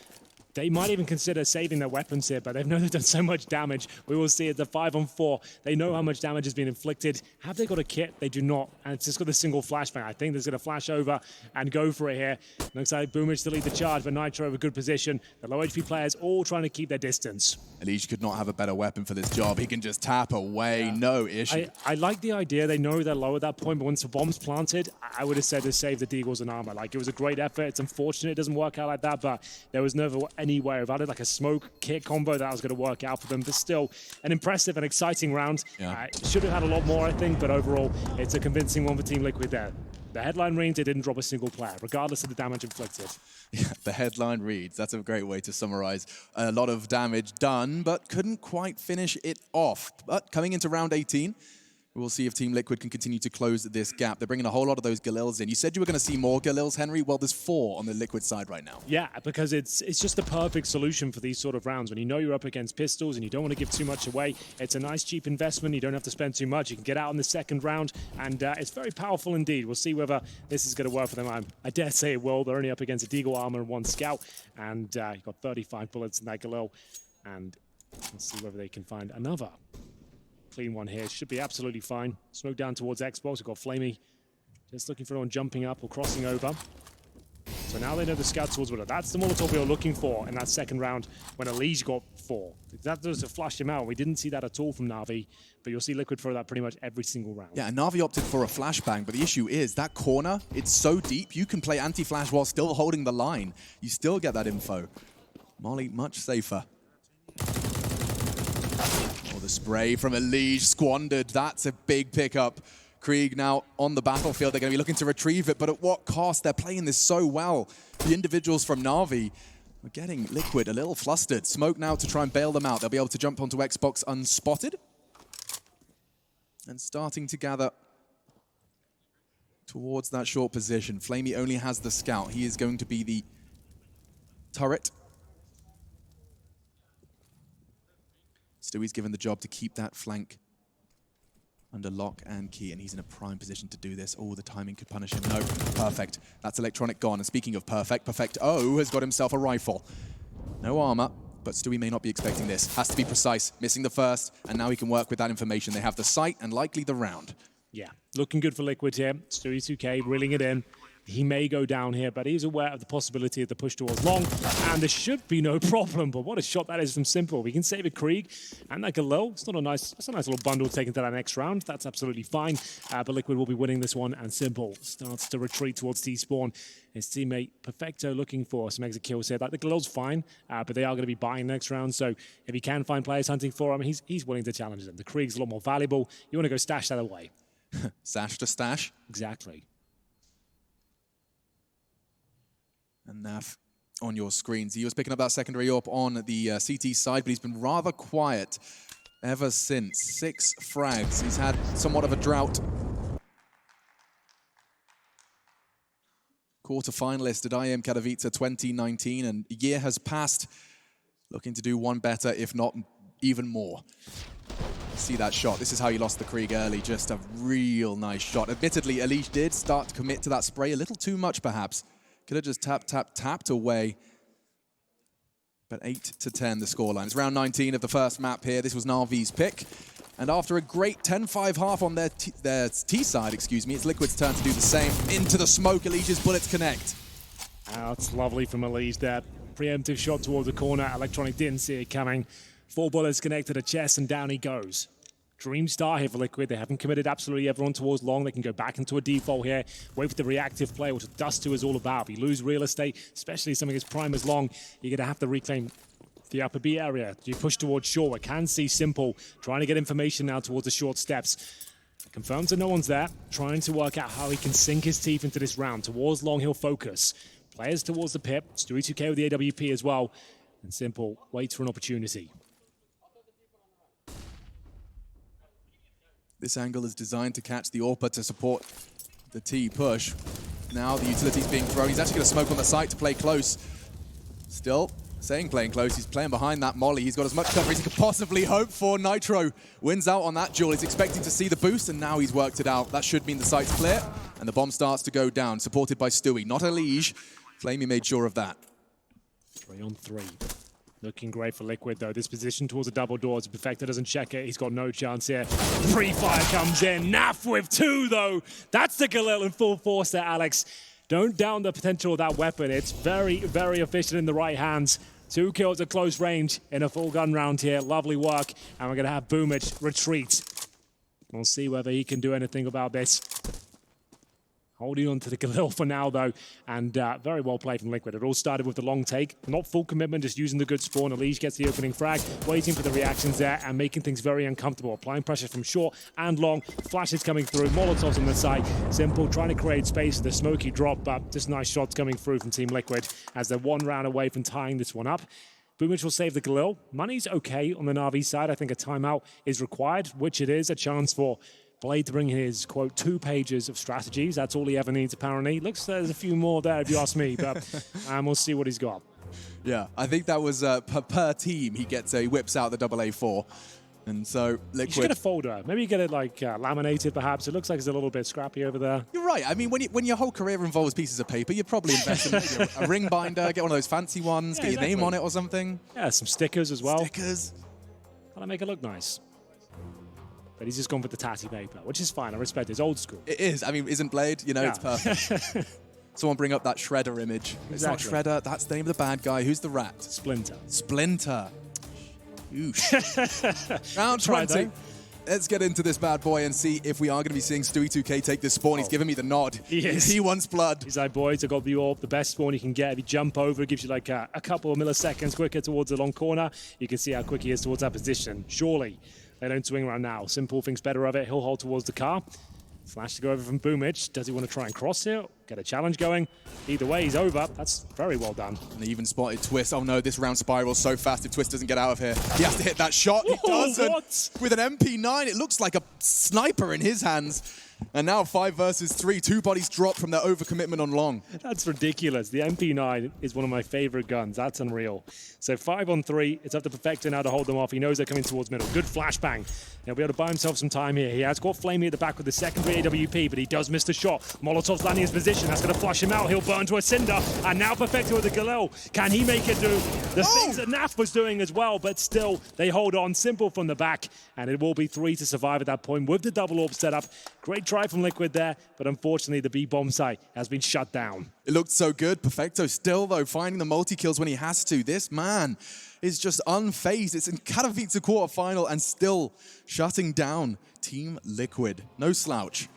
they might even consider saving their weapons here, but they know they've done so much damage. We will see it, the 5-on-4. They know how much damage has been inflicted. Have they got a kit? They do not. And it's just got a single flashbang. I think there's going to flash over and go for it here. Looks like Boomage to lead the charge, but Nitro have a good position. The low HP players all trying to keep their distance. Elige could not have a better weapon for this job. He can just tap away, no issue. I like the idea. They know they're low at that point, but once the bomb's planted, I would have said to save the Deagles and armor. Like, it was a great effort. It's unfortunate it doesn't work out like that, but there was never any way about it. Like a smoke kit combo that was going to work out for them. But still, an impressive and exciting round. Yeah. Should have had a lot more, I think, but overall, it's a convincing one for Team Liquid there. The headline reads, they didn't drop a single player, regardless of the damage inflicted. Yeah, the headline reads. That's a great way to summarize. A lot of damage done, but couldn't quite finish it off. But coming into round 18, we'll see if Team Liquid can continue to close this gap. They're bringing a whole lot of those Galils in. You said you were going to see more Galils, Henry. Well, there's 4 on the Liquid side right now. Yeah, because it's just the perfect solution for these sort of rounds. When you know you're up against pistols and you don't want to give too much away, it's a nice, cheap investment. You don't have to spend too much. You can get out in the second round, and it's very powerful indeed. We'll see whether this is going to work for them. I dare say it will. They're only up against a Deagle armor and 1 scout, and you've got 35 bullets in that Galil, and let's see whether they can find another clean one here. Should be absolutely fine. Smoke down towards Xbox. We've got Flamey just looking for anyone jumping up or crossing over. So now they know the scout towards window. That's the Molotov we were looking for in that second round when Elige got 4. That was to flash him out. We didn't see that at all from Na'Vi, but you'll see Liquid throw that pretty much every single round. Yeah, and Na'Vi opted for a flashbang, but the issue is that corner, it's so deep, you can play anti-flash while still holding the line. You still get that info. Molly, much safer. Oh, the spray from Elige squandered. That's a big pickup. Krieg now on the battlefield. They're going to be looking to retrieve it, but at what cost? They're playing this so well. The individuals from Na'Vi are getting Liquid a little flustered. Smoke now to try and bail them out. They'll be able to jump onto Xbox unspotted. And starting to gather towards that short position. Flamey only has the scout. He is going to be the turret. Stewie's given the job to keep that flank under lock and key, and he's in a prime position to do this. Oh, the timing could punish him. No, perfect. That's electronic gone. And speaking of perfect, Perfect-O has got himself a rifle. No armor, but Stewie may not be expecting this. Has to be precise, missing the first, and now he can work with that information. They have the sight and likely the round. Yeah, looking good for Liquid here. Stewie 2K reeling it in. He may go down here, but he's aware of the possibility of the push towards long, and there should be no problem. But what a shot that is from Simple. We can save a Krieg and that Galil. It's not a nice, that's a nice little bundle taken to that next round. That's absolutely fine. But Liquid will be winning this one, and Simple starts to retreat towards T-spawn. His teammate Perfecto looking for some exit kills here. Like the Galil's fine, but they are going to be buying next round. So if he can find players hunting for him, he's willing to challenge them. The Krieg's a lot more valuable. You want to go stash that away. Sash to stash. Exactly. And Naf on your screens. He was picking up that secondary AWP on the CT side, but he's been rather quiet ever since. 6 frags. He's had somewhat of a drought. Quarter-finalist at IEM Katowice 2019, and a year has passed. Looking to do one better, if not even more. See that shot. This is how you lost the Krieg early. Just a real nice shot. Admittedly, Elige did start to commit to that spray a little too much, perhaps. Could have just tapped away. But 8-10 the scoreline. It's round 19 of the first map here. This was Na'Vi's pick. And after a great 10-5 half on their T side, excuse me, it's Liquid's turn to do the same. Into the smoke, Elige's bullets connect. That's lovely from Elige there. Preemptive shot towards the corner. Electronic didn't see it coming. 4 bullets connect to the chest, and down he goes. Dream start here for Liquid. They haven't committed absolutely everyone towards long. They can go back into a default here, wait for the reactive play, which Dust 2 is all about. If you lose real estate, especially something as prime as long, you're going to have to reclaim the upper B area. You push towards short. We can see Simple trying to get information now towards the short steps. Confirms that no one's there, trying to work out how he can sink his teeth into this round. Towards long, he'll focus. Players towards the pit. Stewie 2K with the AWP as well. And Simple waits for an opportunity. This angle is designed to catch the AWPer to support the T push. Now the utility's being thrown. He's actually going to smoke on the site to play close. Still saying playing close. He's playing behind that molly. He's got as much cover as he could possibly hope for. Nitro wins out on that duel. He's expecting to see the boost, and now he's worked it out. That should mean the site's clear, and the bomb starts to go down, supported by Stewie. Not Elige. Flamey made sure of that. 3 on 3. Looking great for Liquid, though. This position towards the double doors. Perfecto doesn't check it. He's got no chance here. Pre-fire comes in. Naf with 2, though. That's the Galil in full force there, Alex. Don't down the potential of that weapon. It's very, very efficient in the right hands. 2 kills at close range in a full gun round here. Lovely work. And we're going to have Boomich retreat. We'll see whether he can do anything about this. Holding on to the Galil for now, though, and very well played from Liquid. It all started with the long take, not full commitment, just using the good spawn. Elige gets the opening frag, waiting for the reactions there, and making things very uncomfortable. Applying pressure from short and long, flashes coming through, Molotovs on the side. Simple, trying to create space for the smoky drop, but just nice shots coming through from Team Liquid as they're 1 round away from tying this one up. Boomich will save the Galil. Money's okay on the Na'Vi side. I think a timeout is required, which it is. A chance for Blade to bring his, quote, 2 pages of strategies. That's all he ever needs, apparently. Looks there's a few more there, if you ask me, but we'll see what he's got. Yeah, I think that was per team. He whips out the AA4. And so Liquid... You should get a folder. Maybe you get it, like, laminated, perhaps. It looks like it's a little bit scrappy over there. You're right. I mean, when your whole career involves pieces of paper, you probably invest in maybe a ring binder, get one of those fancy ones, Yeah, get your name on it or something. Yeah, some stickers as well. Stickers. That'll make it look nice. But he's just gone for the tatty paper, which is fine. I respect it. It's old school. It is. I mean, isn't Blade? You know, Yeah. it's perfect. Someone bring up that Shredder image. Exactly. It's not Shredder. That's the name of the bad guy. Who's the rat? Splinter. Splinter. Oosh. Round Try 20. though. Let's get into this bad boy and see if we are going to be seeing Stewie 2K take this spawn. He's giving me the nod. He is. He wants blood. He's like, boys, I got the AWP, the best spawn you can get. If you jump over, it gives you like a couple of milliseconds quicker towards the long corner. You can see how quick he is towards that position. Surely they don't swing around now. Simple thinks better of it. He'll hold towards the car. Flash to go over from Boomich. Does he want to try and cross here? Get a challenge going? Either way, he's over. That's very well done. And they even spotted Twist. Oh no, this round spirals so fast if Twist doesn't get out of here. He has to hit that shot. He doesn't. What? With an MP9, it looks like a sniper in his hands. And now 5 versus 3. 2 bodies dropped from their overcommitment on long. That's ridiculous. The MP9 is one of my favorite guns. That's unreal. So 5 on 3. It's up to Perfecto now to hold them off. He knows they're coming towards middle. Good flashbang. He'll be able to buy himself some time here. He has got Flamey at the back with the secondary AWP, but he does miss the shot. Molotov's landing his position. That's going to flush him out. He'll burn to a cinder. And now Perfecto with the Galil. Can he make it do the things that Naf was doing as well? But still, they hold on. Simple from the back. And it will be 3 to survive at that point with the double orb setup. Great try from Liquid there, but unfortunately the B-bomb site has been shut down. It looked so good. Perfecto still, though, finding the multi-kills when he has to. This man is just unfazed. It's in Katowice quarterfinal and still shutting down Team Liquid. No slouch.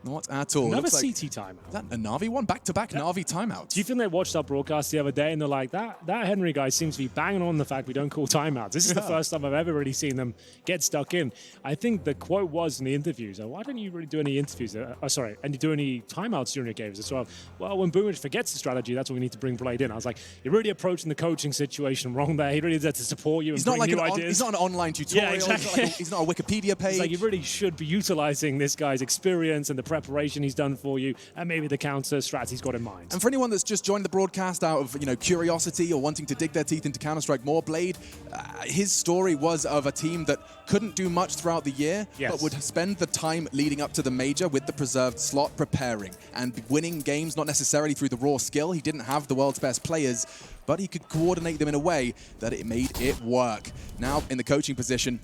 Not at all. Another Looks like, CT timeout. is that a Na'Vi one? Back-to-back Na'Vi timeouts. Do you think they watched our broadcast the other day and they're like, that Henry guy seems to be banging on the fact we don't call timeouts. This is the first time I've ever really seen them get stuck in. I think the quote was in the interviews, why don't you really do any interviews? And you do any timeouts during your games as well? Well, when Boomich forgets the strategy, that's when we need to bring Blade in. I was like, you're really approaching the coaching situation wrong there. He really is there to support you and bring new ideas. He's not an online tutorial. Yeah, exactly. He's not a Wikipedia page. It's like you really should be utilizing this guy's experience and the preparation he's done for you, and maybe the counter strat he's got in mind. And for anyone that's just joined the broadcast out of curiosity or wanting to dig their teeth into Counter-Strike more, Blade, his story was of a team that couldn't do much throughout the year, but would spend the time leading up to the major with the preserved slot preparing and winning games, not necessarily through the raw skill. He didn't have the world's best players, but he could coordinate them in a way that it made it work. Now in the coaching position,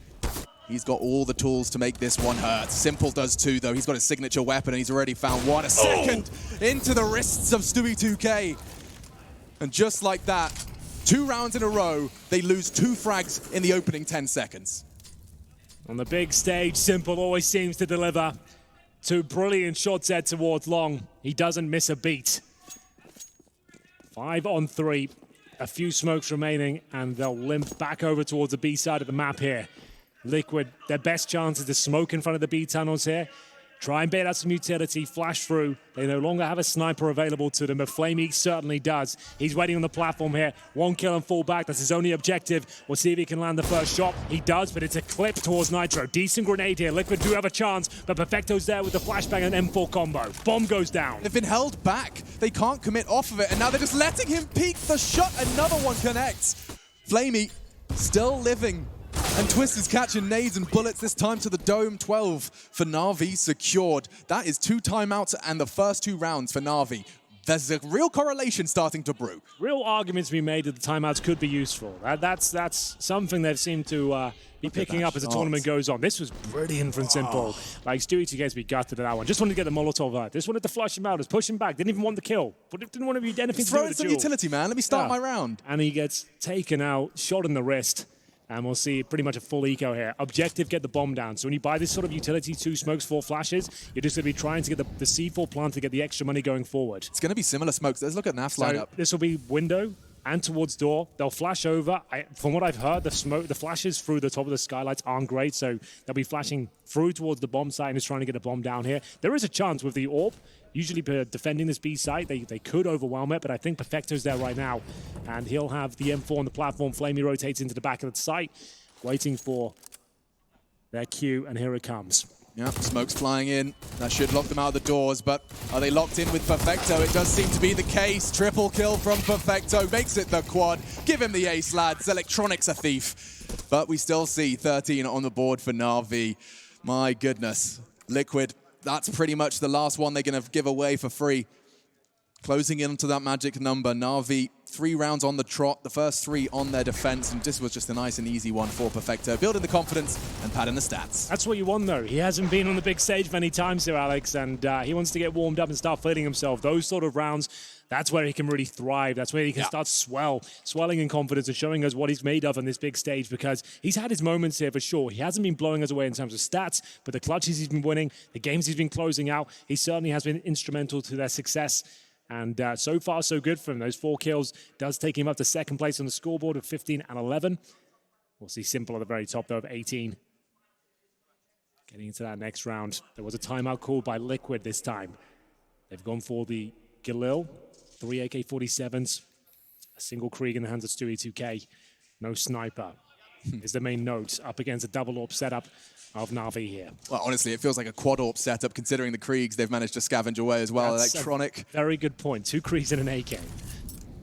he's got all the tools to make this one hurt. Simple does too, though. He's got his signature weapon, and he's already found one. A second into the wrists of Stewie 2K. And just like that, 2 rounds in a row, they lose 2 frags in the opening 10 seconds. On the big stage, Simple always seems to deliver. 2 brilliant shots head towards long. He doesn't miss a beat. 5 on 3. A few smokes remaining, and they'll limp back over towards the B side of the map here. Liquid, their best chance is to smoke in front of the B tunnels here. Try and bait out some utility, flash through. They no longer have a sniper available to them, but Flamey certainly does. He's waiting on the platform here. 1 kill and fall back, that's his only objective. We'll see if he can land the first shot. He does, but it's a clip towards Nitro. Decent grenade here. Liquid do have a chance, but Perfecto's there with the flashbang and M4 combo. Bomb goes down. They've been held back. They can't commit off of it, and now they're just letting him peek the shot. Another one connects. Flamey still living. And Twist is catching nades and bullets, this time to the dome. 12 for Na'Vi secured. That is 2 timeouts and the first 2 rounds for Na'Vi. There's a real correlation starting to brew. Real arguments to be made that the timeouts could be useful. That's something they've seemed to be picking up as the tournament goes on. This was brilliant from Simple. Like, Stewie 2K to be gutted at that one. Just wanted to get the Molotov out. Just wanted to flush him out. Just push him back. Didn't even want the kill. But didn't want to be anything to do with the some duel. utility, man. Let me start my round. And he gets taken out, shot in the wrist. And we'll see pretty much a full eco here. Objective, get the bomb down. So when you buy this sort of utility, 2 smokes, 4 flashes, you're just going to be trying to get the C4 plant to get the extra money going forward. It's going to be similar smokes. Let's look at Naf's lineup. This will be window and towards door. They'll flash over. From what I've heard, the flashes through the top of the skylights aren't great, so they'll be flashing through towards the bomb site and just trying to get a bomb down here. There is a chance with the orb. Usually defending this B site, they could overwhelm it, but I think Perfecto's there right now. And he'll have the M4 on the platform. Flamey rotates into the back of the site, waiting for their cue, and here it comes. Yeah, smoke's flying in. That should lock them out of the doors, but are they locked in with Perfecto? It does seem to be the case. Triple kill from Perfecto, makes it the quad. Give him the ace, lads. Electronic's a thief. But we still see 13 on the board for Na'Vi. My goodness. Liquid, that's pretty much the last one they're going to give away for free. Closing in to that magic number. Na'Vi, 3 rounds on the trot, the first 3 on their defense, and this was just a nice and easy one for Perfecto. Building the confidence and padding the stats. That's what you want, though. He hasn't been on the big stage many times here, Alex, and he wants to get warmed up and start feeling himself. Those sort of rounds, that's where he can really thrive. That's where he can start swelling in confidence and showing us what he's made of on this big stage, because he's had his moments here for sure. He hasn't been blowing us away in terms of stats, but the clutches he's been winning, the games he's been closing out, he certainly has been instrumental to their success. And so far, so good for him. Those 4 kills does take him up to 2nd place on the scoreboard of 15 and 11. We'll see Simple at the very top, though, of 18. Getting into that next round, there was a timeout called by Liquid this time. They've gone for the Galil, 3 AK-47s, a single Krieg in the hands of Stewie 2K, no sniper. Is the main note up against a double AWP setup of Na'Vi here. Well, honestly, it feels like a quad AWP setup considering the Kriegs they've managed to scavenge away as well. That's Electronic. Very good point. 2 Kriegs and an AK.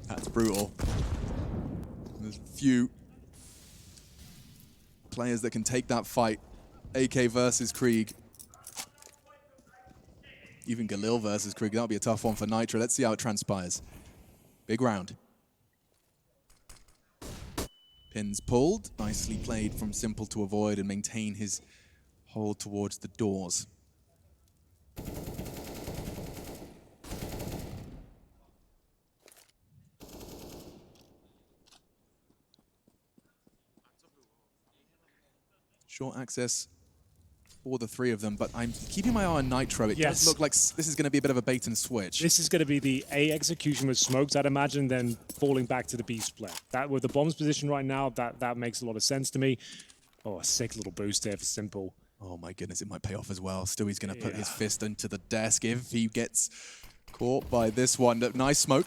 That's brutal. There's few players that can take that fight. AK versus Krieg. Even Galil versus Krieg. That'll be a tough one for Nitro. Let's see how it transpires. Big round. Pins pulled. Nicely played from Simple to avoid and maintain his hold towards the doors. Short access for the three of them, but I'm keeping my eye on Nitro. It does look like this is going to be a bit of a bait and switch. This is going to be the A execution with smokes, I'd imagine, then falling back to the B split. That with the bombs position right now, that makes a lot of sense to me. Oh, a sick little boost here for Simple. Oh my goodness, it might pay off as well. Stewie's going to put his fist into the desk if he gets caught by this one. Nice smoke.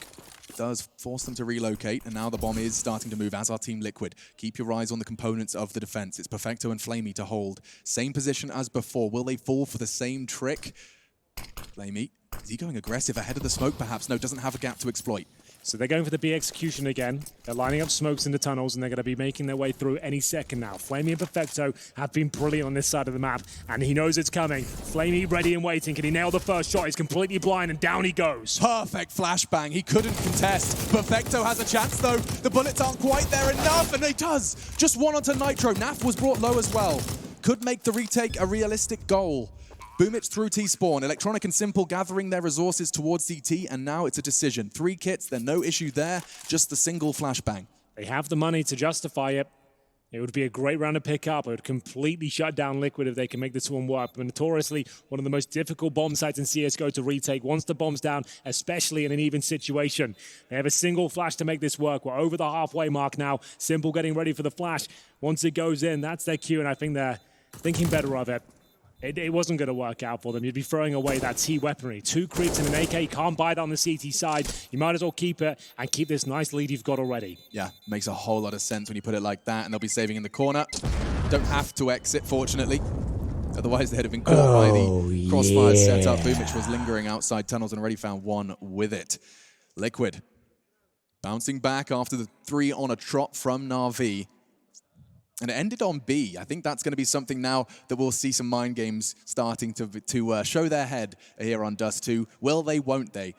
Does force them to relocate, and now the bomb is starting to move as our team Liquid. Keep your eyes on the components of the defense. It's Perfecto and Flamey to hold. Same position as before. Will they fall for the same trick? Flamey, is he going aggressive ahead of the smoke perhaps? No, doesn't have a gap to exploit. So they're going for the B execution again. They're lining up smokes in the tunnels, and they're going to be making their way through any second now. Flamey and Perfecto have been brilliant on this side of the map, and he knows it's coming. Flamey ready and waiting. Can he nail the first shot? He's completely blind, and down he goes. Perfect flashbang. He couldn't contest. Perfecto has a chance, though. The bullets aren't quite there enough, and he does. Just one onto Nitro. Naf was brought low as well. Could make the retake a realistic goal. Boomich through T-spawn. Electronic and Simple gathering their resources towards CT, and now it's a decision. 3 kits, then no issue there, just the single flashbang. They have the money to justify it. It would be a great round to pick up. It would completely shut down Liquid if they can make this one work. But notoriously, one of the most difficult bomb sites in CSGO to retake. Once the bomb's down, especially in an even situation. They have a single flash to make this work. We're over the halfway mark now. Simple getting ready for the flash. Once it goes in, that's their cue, and I think they're thinking better of it. It wasn't going to work out for them. You'd be throwing away that T weaponry. 2 Kriegs and an AK. You can't buy that on the CT side. You might as well keep it and keep this nice lead you've got already. Yeah, makes a whole lot of sense when you put it like that, and they'll be saving in the corner. Don't have to exit, fortunately. Otherwise, they'd have been caught by the crossfire setup. Boomich was lingering outside tunnels and already found one with it. Liquid bouncing back after the 3 on a trot from Na'Vi. And it ended on B. I think that's going to be something now that we'll see some mind games starting to show their head here on Dust 2. Will they, won't they?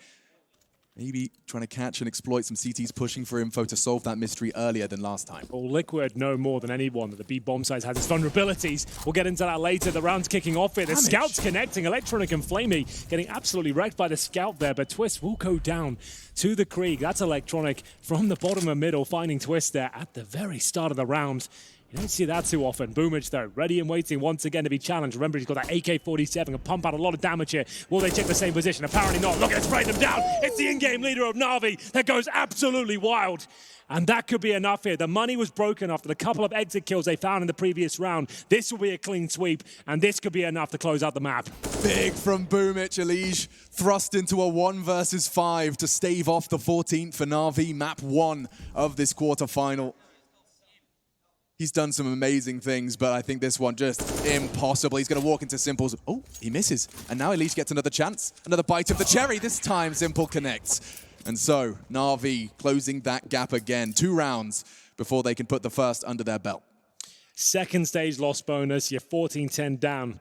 Maybe trying to catch and exploit some CTs pushing for info to solve that mystery earlier than last time. Well, Liquid know more than anyone that the B bomb site has its vulnerabilities. We'll get into that later. The round's kicking off here. The Scout's connecting. Electronic and Flamey getting absolutely wrecked by the Scout there, but Twist will go down to the Krieg. That's Electronic from the bottom of middle, finding Twist there at the very start of the round. You don't see that too often. Boomich, though, ready and waiting once again to be challenged. Remember, he's got that AK-47 and pump out a lot of damage here. Will they check the same position? Apparently not. Look at it, spraying them down. It's the in-game leader of Na'Vi that goes absolutely wild. And that could be enough here. The money was broken after the couple of exit kills they found in the previous round. This will be a clean sweep, and this could be enough to close out the map. Big from Boomich. Elige thrust into a 1 versus 5 to stave off the 14th for Na'Vi, map 1 of this quarterfinal. He's done some amazing things, but I think this one just impossible. He's going to walk into Simple's. Oh, he misses. And now Elige gets another chance. Another bite of the cherry. This time, Simple connects. And so, Na'Vi closing that gap again. 2 rounds before they can put the first under their belt. Second stage loss bonus. You're 14-10 down.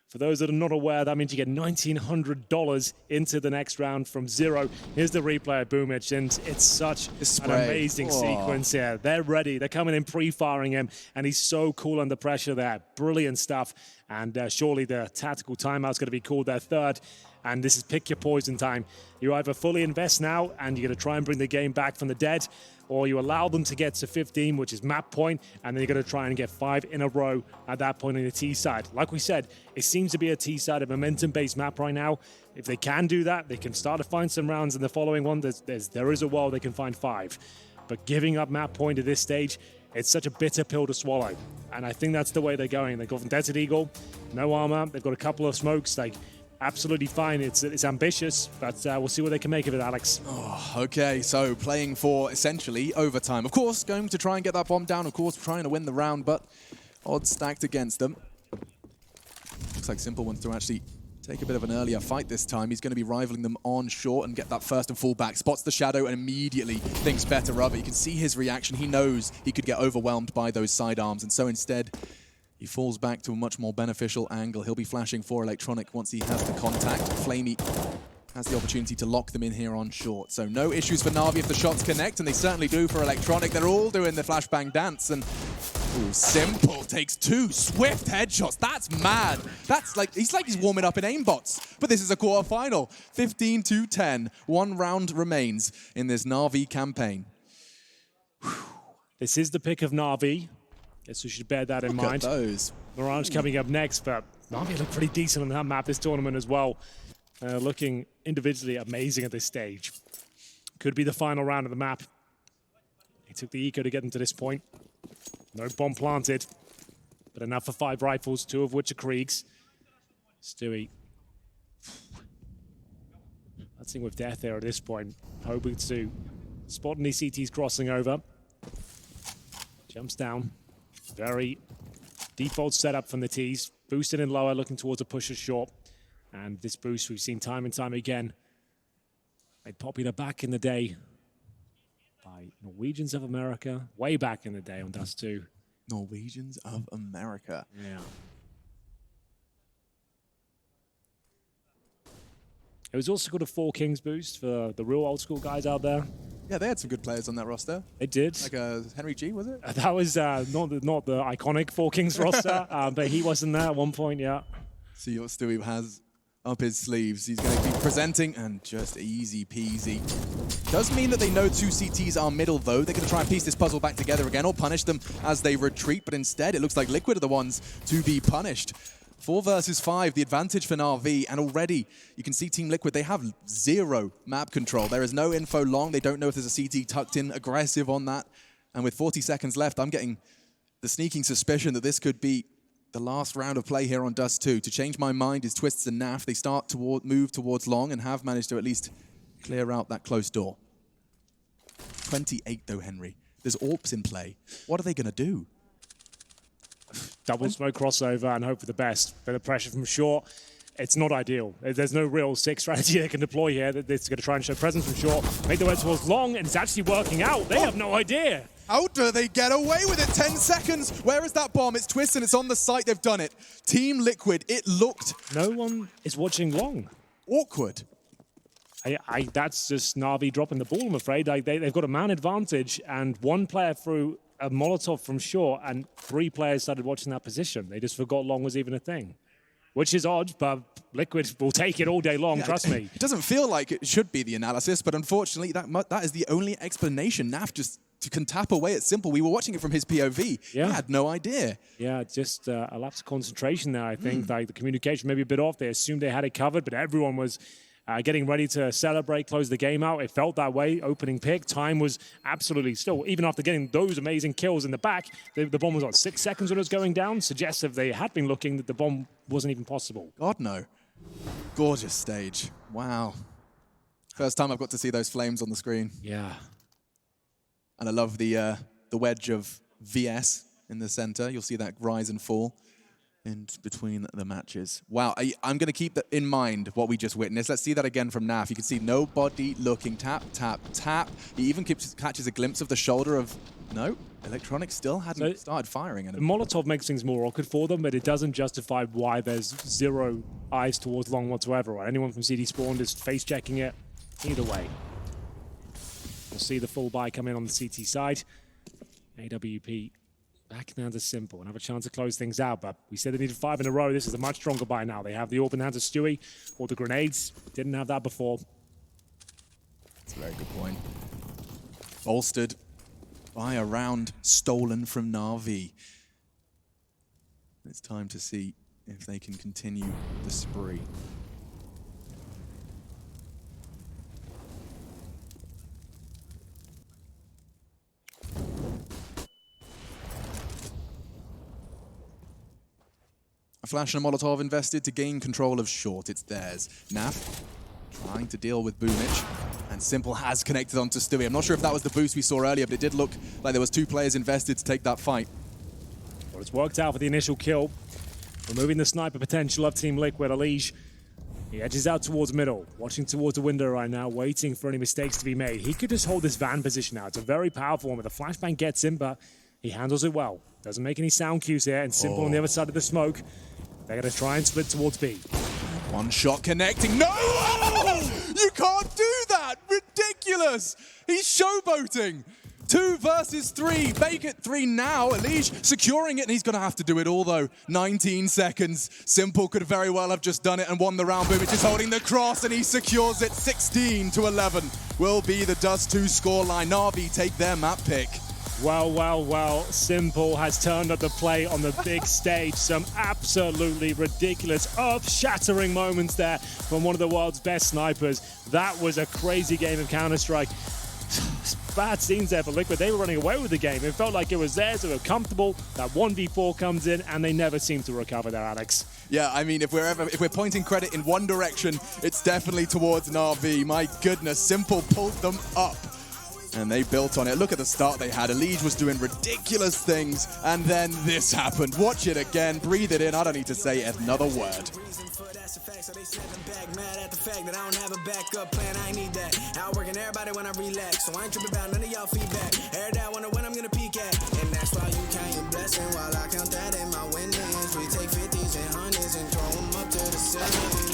For those that are not aware, that means you get $1,900 into the next round from 0. Here's the replay of Boomich, and it's such an amazing sequence here. They're ready. They're coming in pre-firing him, and he's so cool under pressure there. Brilliant stuff. And surely the tactical timeout's going to be called their third. And this is pick your poison time. You either fully invest now, and you're going to try and bring the game back from the dead, or you allow them to get to 15, which is map point, and then you're going to try and get 5 in a row at that point on the T side. Like we said, it seems to be a T side, a momentum-based map right now. If they can do that, they can start to find some rounds in the following one. There is a world they can find 5. But giving up map point at this stage, It's such a bitter pill to swallow. And I think that's the way they're going. They go from Desert Eagle, no armor. They've got a couple of smokes. Like, absolutely fine. It's ambitious, but we'll see what they can make of it, Alex. Oh, okay, so playing for essentially overtime. Of course, going to try and get that bomb down. Of course, trying to win the round, but odds stacked against them. Looks like Simple wants to actually take a bit of an earlier fight this time. He's going to be rivaling them on short and get that first and full back. Spots the shadow and immediately thinks better of it. You can see his reaction. He knows he could get overwhelmed by those sidearms, and so instead, he falls back to a much more beneficial angle. He'll be flashing for Electronic once he has the contact. Flamey has the opportunity to lock them in here on short. So no issues for Na'Vi if the shots connect, and they certainly do for Electronic. They're all doing the flashbang dance, and ooh, Simple takes 2 swift headshots. That's mad. That's like he's warming up in aimbots. But this is a quarterfinal. 15-10. 1 round remains in this Na'Vi campaign. This is the pick of Na'Vi. Guess we should bear that in mind. Look at those. Mirage coming up next, but Na'Vi look pretty decent on that map this tournament as well. Looking individually amazing at this stage. Could be the final round of the map. He took the eco to get them to this point. No bomb planted, but enough for 5 rifles, 2 of which are Kriegs. Stewie. Dancing with death there at this point. Hoping to spot any CTs crossing over. Jumps down. Very default setup from the T's. Boosted in lower, looking towards a pusher short. And this boost we've seen time and time again. Made popular back in the day by Norwegians of America. Way back in the day on Dust 2. Norwegians of America. Yeah. It was also called a 4 Kings boost for the real old school guys out there. Yeah, they had some good players on that roster. They did. Like Henry G, was it? That was not the iconic 4 Kings roster, but he wasn't there at one point, yeah. See what Stewie has up his sleeves. He's going to be presenting, and just easy peasy. Does mean that they know 2 CTs are middle, though. They're going to try and piece this puzzle back together again, or punish them as they retreat, but instead it looks like Liquid are the ones to be punished. 4 versus 5, the advantage for Na'Vi, and already you can see Team Liquid, they have 0 map control. There is no info long. They don't know if there's a CT tucked in, aggressive on that. And with 40 seconds left, I'm getting the sneaking suspicion that this could be the last round of play here on Dust 2. To change my mind is Twists and Naf. They start to move towards long and have managed to at least clear out that close door. 28 though, Henry. There's AWPs in play. What are they going to do? Double smoke crossover and hope for the best. Bit of pressure from short. It's not ideal. There's no real 6 strategy they can deploy here. They're going to try and show presence from short. Make their way towards long, and it's actually working out. They have no idea. How do they get away with it? 10 seconds. Where is that bomb? It's Twist and it's on the site. They've done it. Team Liquid, it looked... No one is watching long. Awkward. That's just Na'Vi dropping the ball, I'm afraid. They've got a man advantage, and 1 player threw a Molotov from short, and 3 players started watching that position. They just forgot long was even a thing. Which is odd, but Liquid will take it all day long, trust me. It doesn't feel like it should be the analysis, but unfortunately, that is the only explanation. Naf just can tap away at Simple. We were watching it from his POV. Yeah. He had no idea. Yeah, just a lapse of concentration there, I think. Like the communication maybe a bit off. They assumed they had it covered, but everyone was getting ready to celebrate, close the game out. It felt that way. Opening pick. Time was absolutely still, even after getting those amazing kills in the back, the bomb was on 6 seconds when it was going down. Suggests if they had been looking that the bomb wasn't even possible. God, no. Gorgeous stage. Wow. First time I've got to see those flames on the screen. Yeah. And I love the wedge of VS in the center. You'll see that rise and fall in between the matches. Wow, I'm going to keep that in mind, what we just witnessed. Let's see that again from Naf. You can see nobody looking. Tap, tap, tap. He even catches a glimpse of the shoulder of... No, Electronic still hadn't started firing. The Molotov makes things more awkward for them, but it doesn't justify why there's 0 eyes towards long whatsoever. Right? Anyone from CD Spawn is face-checking it. Either way. We'll see the full buy come in on the CT side. AWP back down to Simple and have a chance to close things out, but we said they needed 5 in a row. This is a much stronger buy now. They have the open hands of Stewie or the grenades. Didn't have that before. That's a very good point. Bolstered by a round stolen from Na'Vi. It's time to see if they can continue the spree. A flash and a Molotov invested to gain control of short. It's theirs. Naf trying to deal with Boomich. And Simple has connected onto Stewie. I'm not sure if that was the boost we saw earlier, but it did look like there was 2 players invested to take that fight. Well, it's worked out for the initial kill. Removing the sniper potential of Team Liquid. Elige, he edges out towards middle, watching towards the window right now, waiting for any mistakes to be made. He could just hold this van position now. It's a very powerful one, but the flashbang gets him, but he handles it well. Doesn't make any sound cues here, and Simple on the other side of the smoke. They're going to try and split towards B. One shot connecting. No! You can't do that! Ridiculous! He's showboating! 2 versus 3. Make it 3 now. Elige securing it, and he's going to have to do it all, though. 19 seconds. Simple could very well have just done it and won the round. Boomich is holding the cross, and he secures it. 16-11 will be the Dust 2 scoreline. Na'Vi take their map pick. Well, well, well, Simple has turned up the play on the big stage. Some absolutely ridiculous, earth-shattering moments there from one of the world's best snipers. That was a crazy game of Counter-Strike. Bad scenes there for Liquid. They were running away with the game. It felt like it was theirs. They were comfortable. That 1v4 comes in, and they never seem to recover there, Alex. Yeah, I mean, if we're pointing credit in one direction, it's definitely towards Na'Vi. My goodness, Simple pulled them up. And they built on it. Look at the start they had. Elige was doing ridiculous things, and then this happened. Watch it again, breathe it in. I don't need to say another word. Mad at the fact that I don't have a backup plan, I ain't need that. Outworking everybody when I relax, so I ain't tripping about none of y'all feedback. Heard that, wonder when I'm gonna peak at. And that's why you count your blessing while I count that in my winnings. We take 50s and 100s and throw them up to the ceiling.